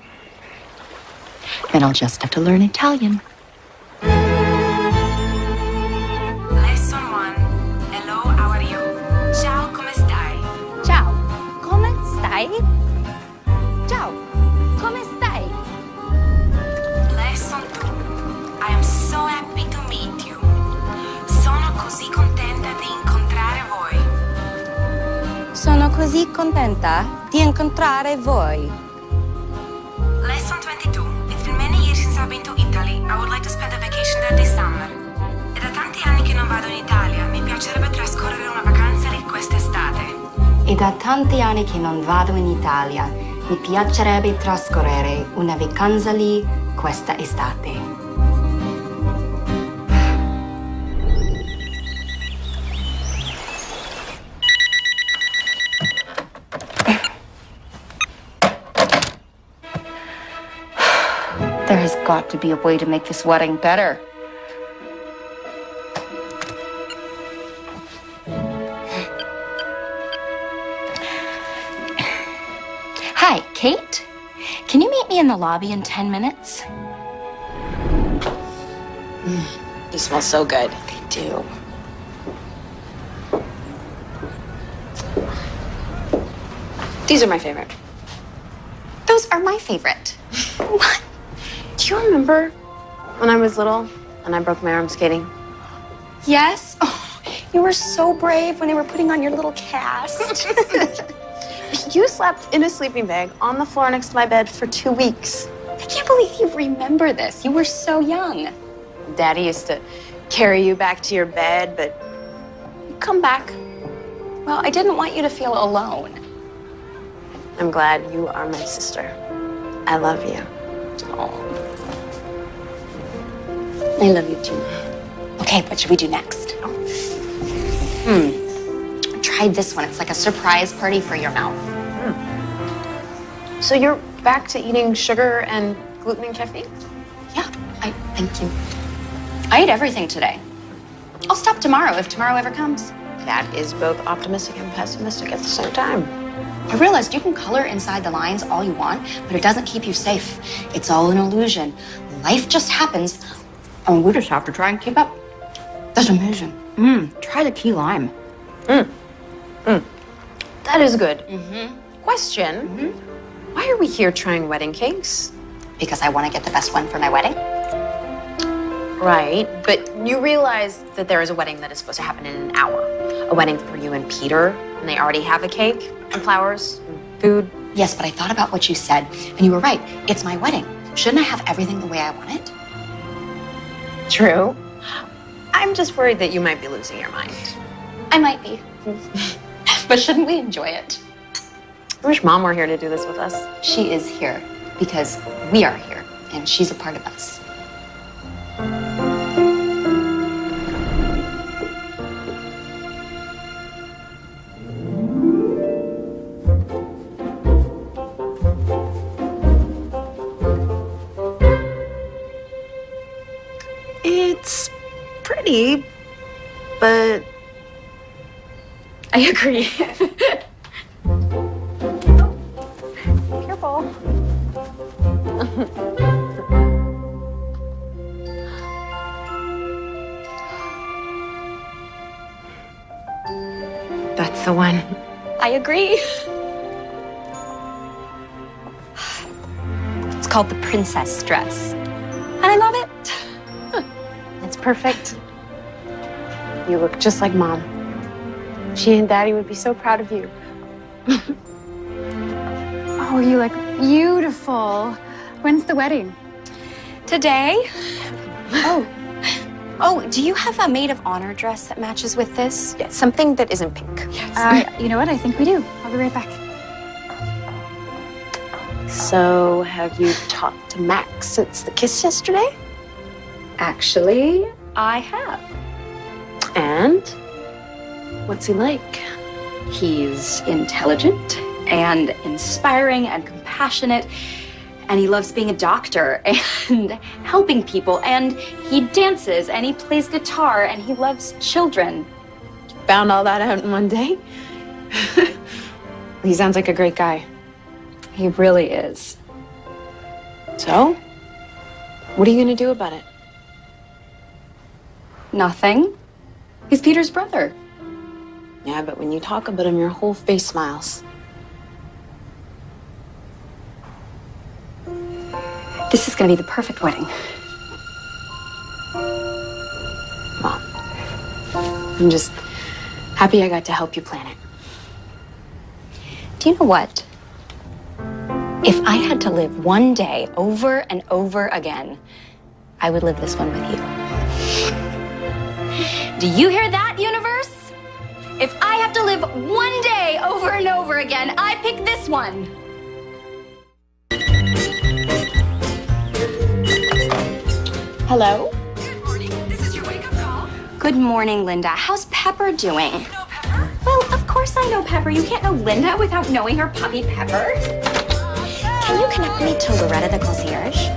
Then I'll just have to learn Italian. Lesson 1. Hello, how are you? Ciao, come stai? Ciao, come stai? Ciao, come stai? Lesson 2. I am so happy to meet you. Sono così contenta di incontrare voi. Sono così contenta di incontrare voi. Lesson 22. It's been many years since I've been to Italy. I would like to spend a vacation there this summer. È da tanti anni che non vado in Italia. Mi piacerebbe trascorrere una vacanza lì quest'estate. È da tanti anni che non vado in Italia. Mi piacerebbe trascorrere una vacanza lì questa estate. There has got to be a way to make this wedding better. Hi, Kate. Can you meet me in the lobby in 10 minutes? You smell so good. They do. These are my favorite. Those are my favorite. What? Do you remember when I was little and I broke my arm skating? Yes. Oh, you were so brave when they were putting on your little cast. You slept in a sleeping bag on the floor next to my bed for 2 weeks. I can't believe you remember this. You were so young. Daddy used to carry you back to your bed, but you'd come back. Well, I didn't want you to feel alone. I'm glad you are my sister. I love you. Oh. I love you too. Okay, what should we do next? Try this one. It's like a surprise party for your mouth. So you're back to eating sugar and gluten and caffeine? Yeah, thank you. I ate everything today. I'll stop tomorrow if tomorrow ever comes. That is both optimistic and pessimistic at the same time. I realized you can color inside the lines all you want, but it doesn't keep you safe. It's all an illusion. Life just happens, and we just have to try and keep up. That's amazing. Try the key lime. That is good. Question, why are we here trying wedding cakes? Because I want to get the best one for my wedding. Right, but you realize that there is a wedding that is supposed to happen in an hour. A wedding for you and Peter, and they already have a cake and flowers and food. Yes, but I thought about what you said, and you were right. It's my wedding. Shouldn't I have everything the way I want it? True. I'm just worried that you might be losing your mind. I might be. But shouldn't we enjoy it? I wish Mom were here to do this with us. She is here because we are here, and she's a part of us. pretty, but I agree. Careful. That's the one. I agree. It's called the princess dress. And I love it. It's perfect. You look just like Mom. She and Daddy would be so proud of you. Oh, you look beautiful. When's the wedding? Today. Oh, do you have a maid of honor dress that matches with this? Yeah, something that isn't pink. Yes. You know what? I think we do. I'll be right back. So, have you talked to Max since the kiss yesterday? Actually, I have. And? What's he like? He's intelligent and inspiring and compassionate. And he loves being a doctor and helping people. And he dances and he plays guitar and he loves children. Found all that out in one day? He sounds like a great guy. He really is. So, what are you going to do about it? Nothing. He's Peter's brother. Yeah, but when you talk about him, your whole face smiles. This is going to be the perfect wedding. Well, I'm just happy I got to help you plan it. Do you know what? If I had to live one day over and over again, I would live this one with you. Do you hear that, universe? If I have to live one day over and over again, I pick this one. Hello? Good morning. This is your wake-up call. Good morning, Linda. How's Pepper doing? You know Pepper? Well, of course I know Pepper. You can't know Linda without knowing her puppy Pepper. Can you connect me to Loretta, the concierge?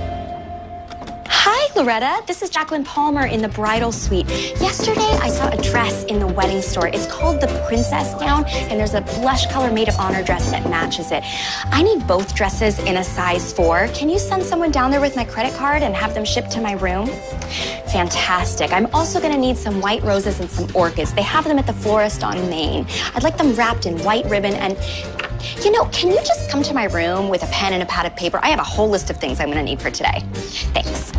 Hi, Loretta. This is Jacqueline Palmer in the bridal suite. Yesterday, I saw a dress in the wedding store. It's called the princess gown, and there's a blush color maid of honor dress that matches it. I need both dresses in a size 4. Can you send someone down there with my credit card and have them shipped to my room? Fantastic. I'm also going to need some white roses and some orchids. They have them at the florist on Main. I'd like them wrapped in white ribbon and... You know, can you just come to my room with a pen and a pad of paper? I have a whole list of things I'm going to need for today. Thanks.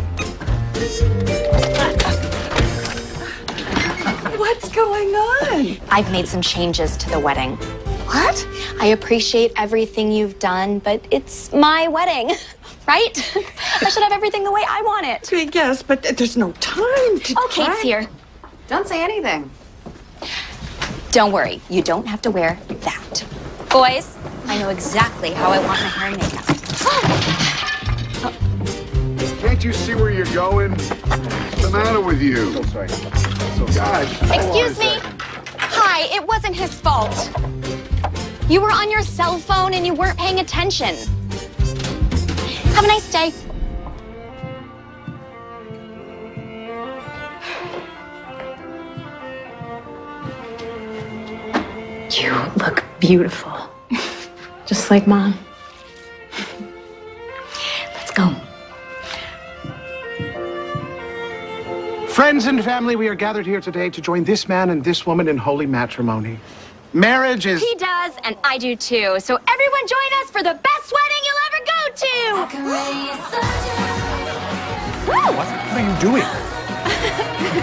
What's going on? I've made some changes to the wedding. What? I appreciate everything you've done, but it's my wedding, right? I should have everything the way I want it. Yes, but there's no time to Oh, Kate's here. Don't say anything. Don't worry, you don't have to wear that. Boys, I know exactly how I want my hair and makeup. Can't you see where you're going? What's the matter with you? So sorry. Gosh. Excuse me. Hi, it wasn't his fault. You were on your cell phone and you weren't paying attention. Have a nice day. You look beautiful. Just like Mom. Let's go. Friends and family, we are gathered here today to join this man and this woman in holy matrimony. Marriage is... He does, and I do too. So everyone join us for the best wedding you'll ever go to! Woo! What are you doing?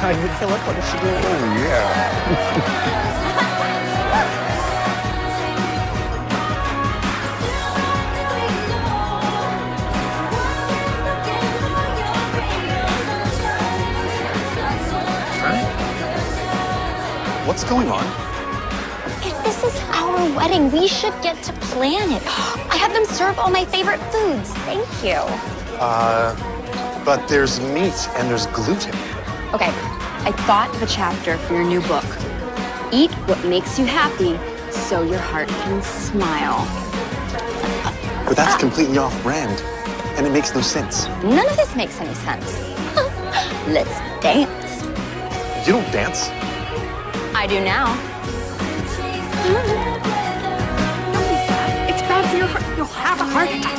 I would feel like, what is she doing? Oh, yeah. What's going on? If this is our wedding, we should get to plan it. I have them serve all my favorite foods. Thank you. But there's meat and there's gluten. Okay, I thought of a chapter for your new book. Eat what makes you happy so your heart can smile. But that's completely off-brand, and it makes no sense. None of this makes any sense. Let's dance. You don't dance? I do now. It's bad for your heart. You'll have a heart attack.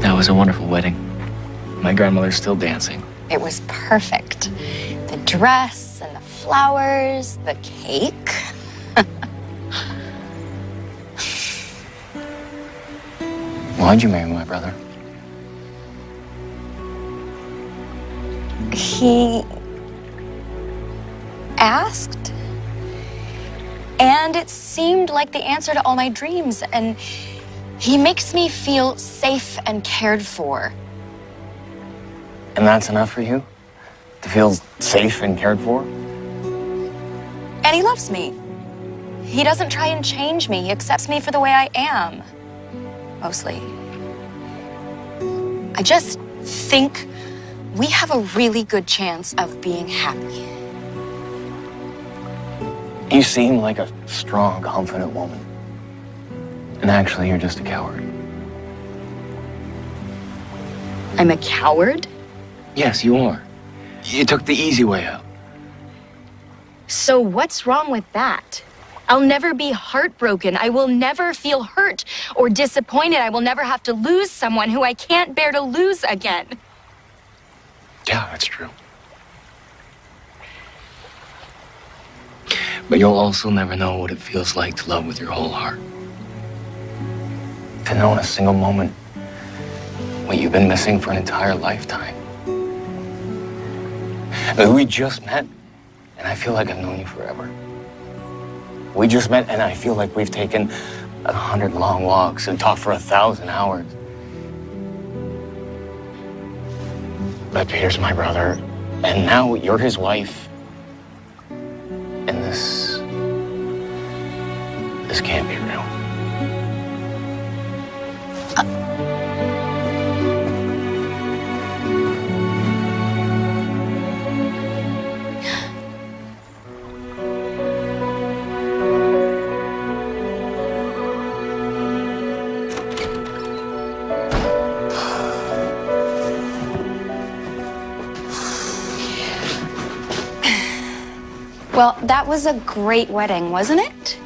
That was a wonderful wedding. My grandmother's still dancing. It was perfect. The dress and the flowers, the cake. Why'd you marry my brother? He asked, and it seemed like the answer to all my dreams, and he makes me feel safe and cared for. And that's enough for you? To feel safe and cared for? And he loves me. He doesn't try and change me. He accepts me for the way I am. Mostly. I just think we have a really good chance of being happy. You seem like a strong, confident woman. And actually, you're just a coward. I'm a coward? Yes, you are. You took the easy way out. So what's wrong with that? I'll never be heartbroken. I will never feel hurt or disappointed. I will never have to lose someone who I can't bear to lose again. Yeah, that's true. But you'll also never know what it feels like to love with your whole heart. To know in a single moment what you've been missing for an entire lifetime. We just met, and I feel like I've known you forever. We just met, and I feel like we've taken 100 long walks and talked for 1,000 hours. But Peter's my brother, and now you're his wife. And this can't be real. Well, that was a great wedding, wasn't it?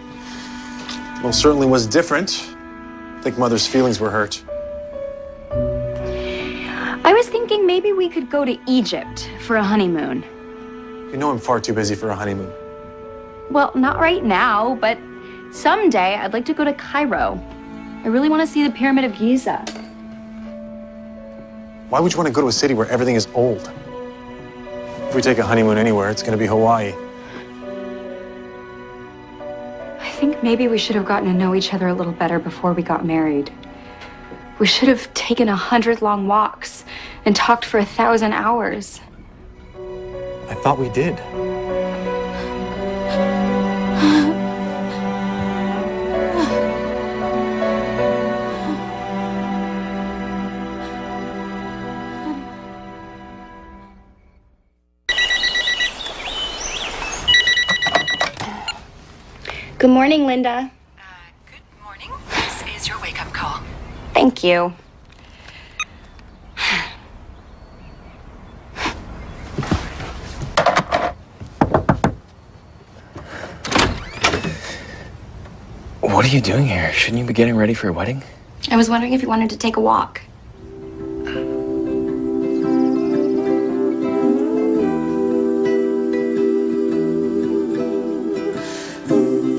Well, certainly was different. I think Mother's feelings were hurt. I was thinking maybe we could go to Egypt for a honeymoon. You know I'm far too busy for a honeymoon. Well, not right now, but someday I'd like to go to Cairo. I really want to see the Pyramid of Giza. Why would you want to go to a city where everything is old? If we take a honeymoon anywhere, it's going to be Hawaii. I think maybe we should have gotten to know each other a little better before we got married. We should have taken 100 long walks and talked for 1,000 hours. I thought we did. Good morning, Linda. Good morning. This is your wake-up call. Thank you. What are you doing here? Shouldn't you be getting ready for your wedding? I was wondering if you wanted to take a walk.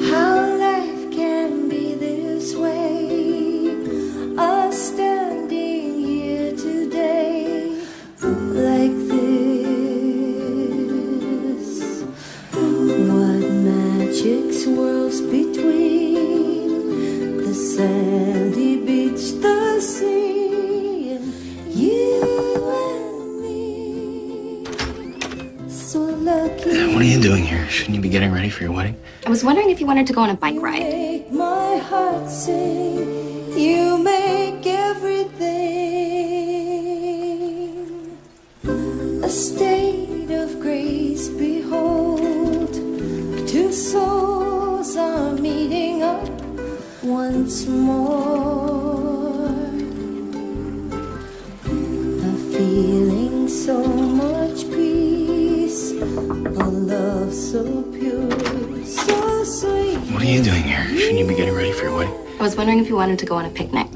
How life can be this way, us standing here today like this. What magic swirls between sandy beach, the sea, and you and me. So lucky. What are you doing here? Shouldn't you be getting ready for your wedding? I was wondering if you wanted to go on a bike ride. Make my heart sing. You make everything a state of grace. Behold, two souls are meeting up once more. A feeling so much peace, a love so pure, so sweet. What are you doing here? Shouldn't you be getting ready for your wedding? I was wondering if you wanted to go on a picnic.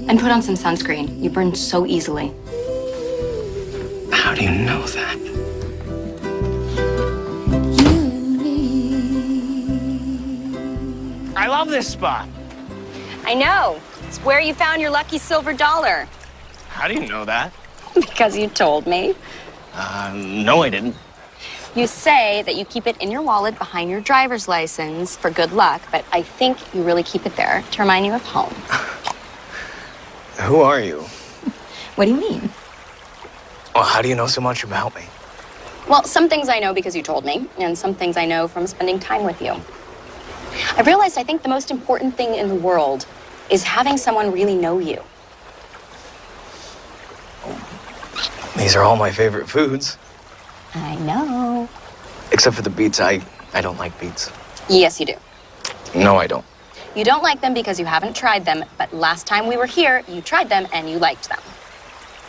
And put on some sunscreen. You burn so easily. How do you know that? I love this spot. I know. It's where you found your lucky silver dollar. How do you know that? Because you told me. No, I didn't. You say that you keep it in your wallet behind your driver's license for good luck, but I think you really keep it there to remind you of home. Who are you? What do you mean? Well, how do you know so much about me? Well, some things I know because you told me, and some things I know from spending time with you. I realized I think the most important thing in the world is having someone really know you. These are all my favorite foods. I know. Except for the beets. I don't like beets. Yes, you do. No, I don't. You don't like them because you haven't tried them, but last time we were here, you tried them and you liked them.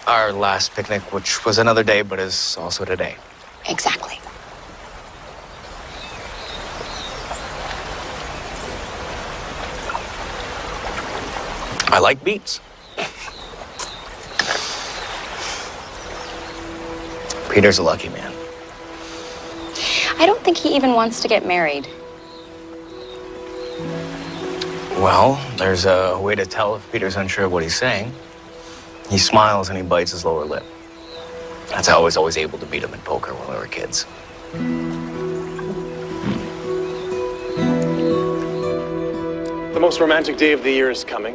Our last picnic, which was another day, but is also today. Exactly. I like beets. Peter's a lucky man. I don't think he even wants to get married. Well, there's a way to tell if Peter's unsure of what he's saying. He smiles and he bites his lower lip. That's how I was always able to beat him in poker when we were kids. The most romantic day of the year is coming,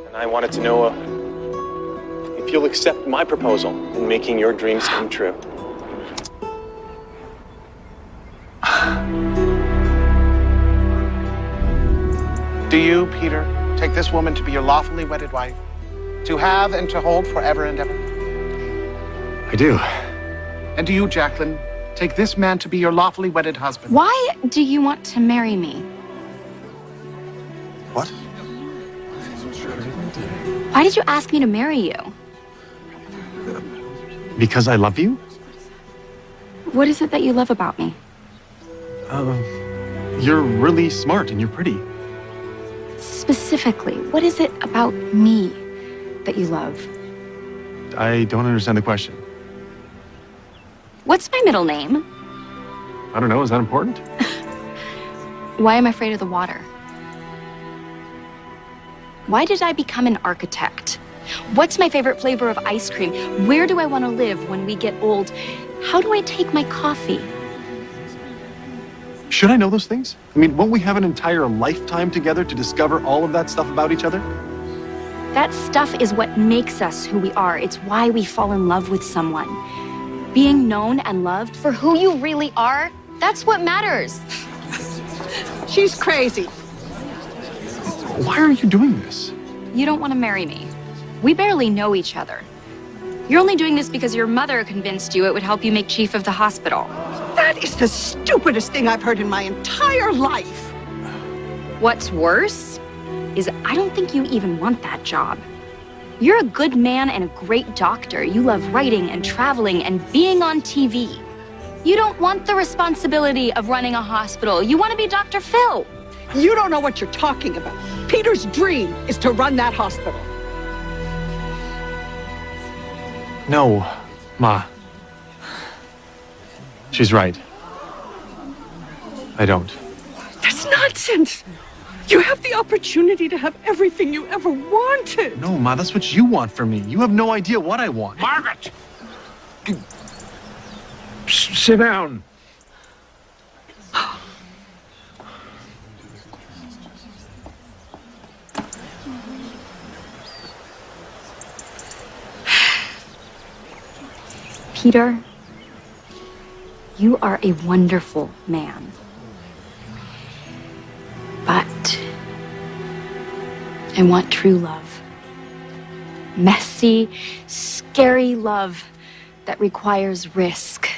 and I wanted to know if you'll accept my proposal in making your dreams come true. Do you, Peter, take this woman to be your lawfully wedded wife, to have and to hold forever and ever? I do. And do you, Jacqueline, take this man to be your lawfully wedded husband? Why do you want to marry me? What? Why did you ask me to marry you? Because I love you? What is it that you love about me? You're really smart and you're pretty. Specifically, what is it about me that you love? I don't understand the question. What's my middle name? I don't know, is that important? Why am I afraid of the water? Why did I become an architect? What's my favorite flavor of ice cream? Where do I want to live when we get old? How do I take my coffee? Should I know those things? I mean, won't we have an entire lifetime together to discover all of that stuff about each other? That stuff is what makes us who we are. It's why we fall in love with someone. Being known and loved for who you really are, that's what matters. She's crazy. Why are you doing this? You don't want to marry me. We barely know each other. You're only doing this because your mother convinced you it would help you make chief of the hospital. That is the stupidest thing I've heard in my entire life. What's worse is I don't think you even want that job. You're a good man and a great doctor. You love writing and traveling and being on TV. You don't want the responsibility of running a hospital. You want to be Dr. Phil. You don't know what you're talking about. Peter's dream is to run that hospital. No, Ma. She's right. I don't. That's nonsense. You have the opportunity to have everything you ever wanted. No, Ma, that's what you want from me. You have no idea what I want. Margaret! Sit down. Peter, you are a wonderful man. But I want true love. Messy, scary love that requires risk.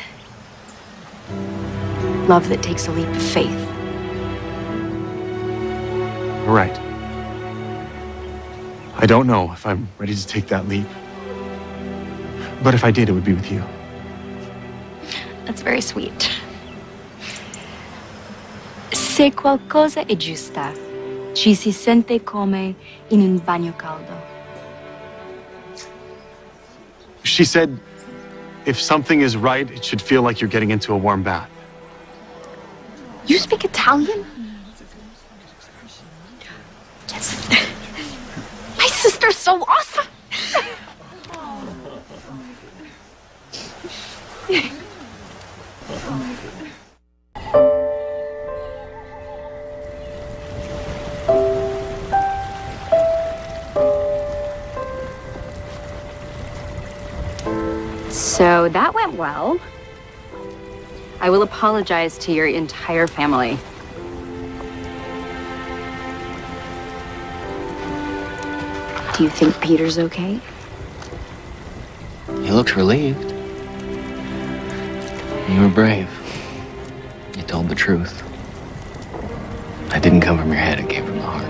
Love that takes a leap of faith. You're right. I don't know if I'm ready to take that leap. But if I did, it would be with you. That's very sweet. Se qualcosa è giusta, ci si sente come in un bagno caldo. She said, if something is right, it should feel like you're getting into a warm bath. You speak Italian? Yes. My sister's so awesome. So that went well. I will apologize to your entire family. Do you think Peter's okay? He looks relieved. You were brave. You told the truth. It didn't come from your head, it came from the heart.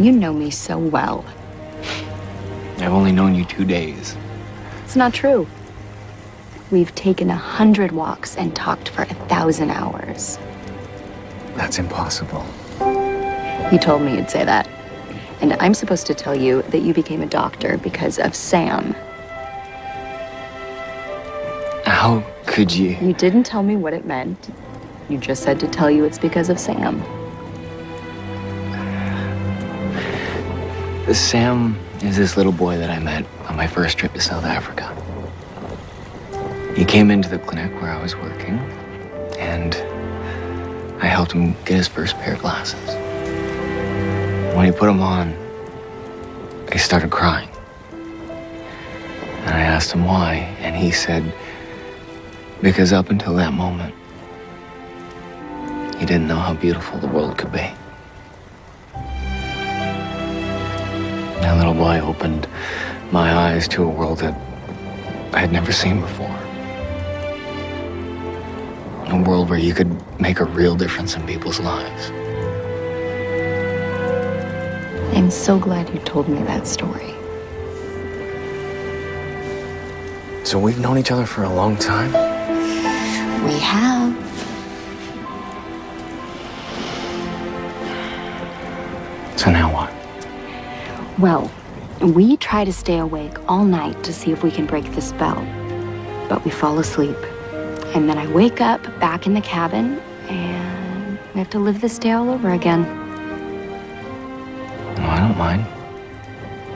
You know me so well. I've only known you 2 days. It's not true. We've taken 100 walks and talked for 1,000 hours. That's impossible. You told me you'd say that. And I'm supposed to tell you that you became a doctor because of Sam. How could you? You didn't tell me what it meant. You just said to tell you it's because of Sam. Sam is this little boy that I met on my first trip to South Africa. He came into the clinic where I was working, and I helped him get his first pair of glasses. When he put them on, he started crying. And I asked him why, and he said, because up until that moment, he didn't know how beautiful the world could be. That little boy opened my eyes to a world that I had never seen before. A world where you could make a real difference in people's lives. I'm so glad you told me that story. So we've known each other for a long time? We have. So now what? Well, we try to stay awake all night to see if we can break the spell. But we fall asleep. And then I wake up back in the cabin, and we have to live this day all over again. No, I don't mind.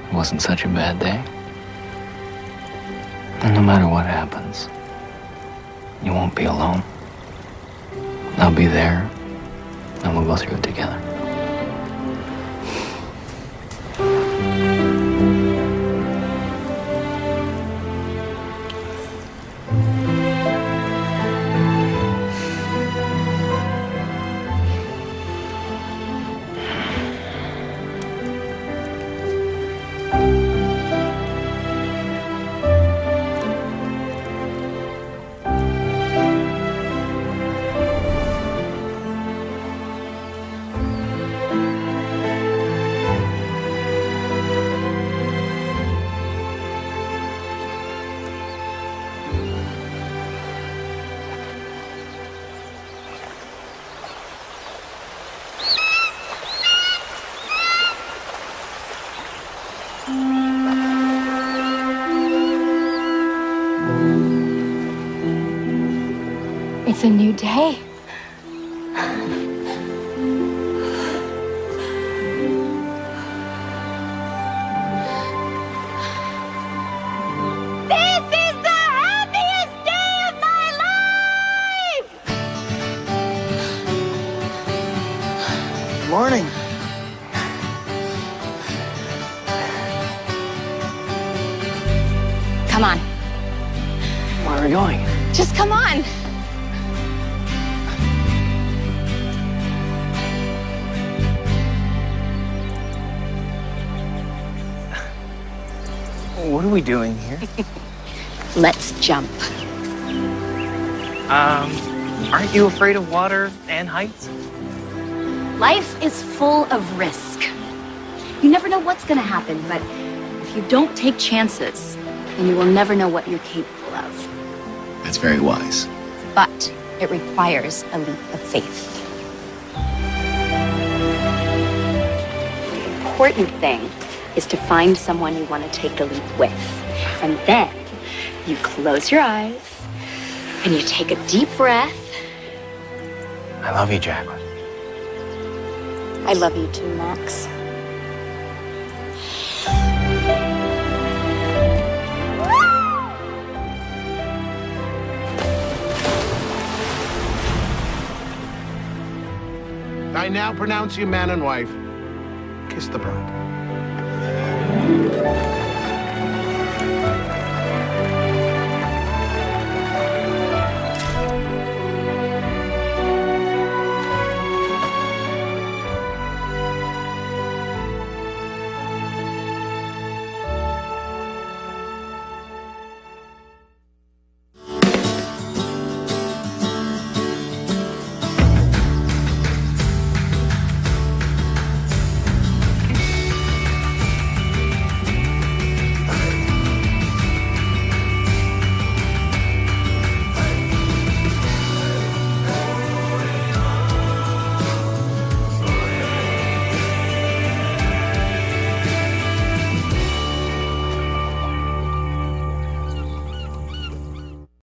It wasn't such a bad day. And no matter what happens, you won't be alone. I'll be there, and we'll go through it together. It's a new day. This is the happiest day of my life! Morning. Come on. Where are we going? Just come on. What are we doing here? Let's jump. Aren't you afraid of water and heights? Life is full of risk. You never know what's gonna happen, but if you don't take chances, then you will never know what you're capable of. That's very wise. But it requires a leap of faith. The important thing is to find someone you want to take the leap with. And then you close your eyes and you take a deep breath. I love you, Jacqueline. I love you too, Max. I now pronounce you man and wife. Kiss the bride.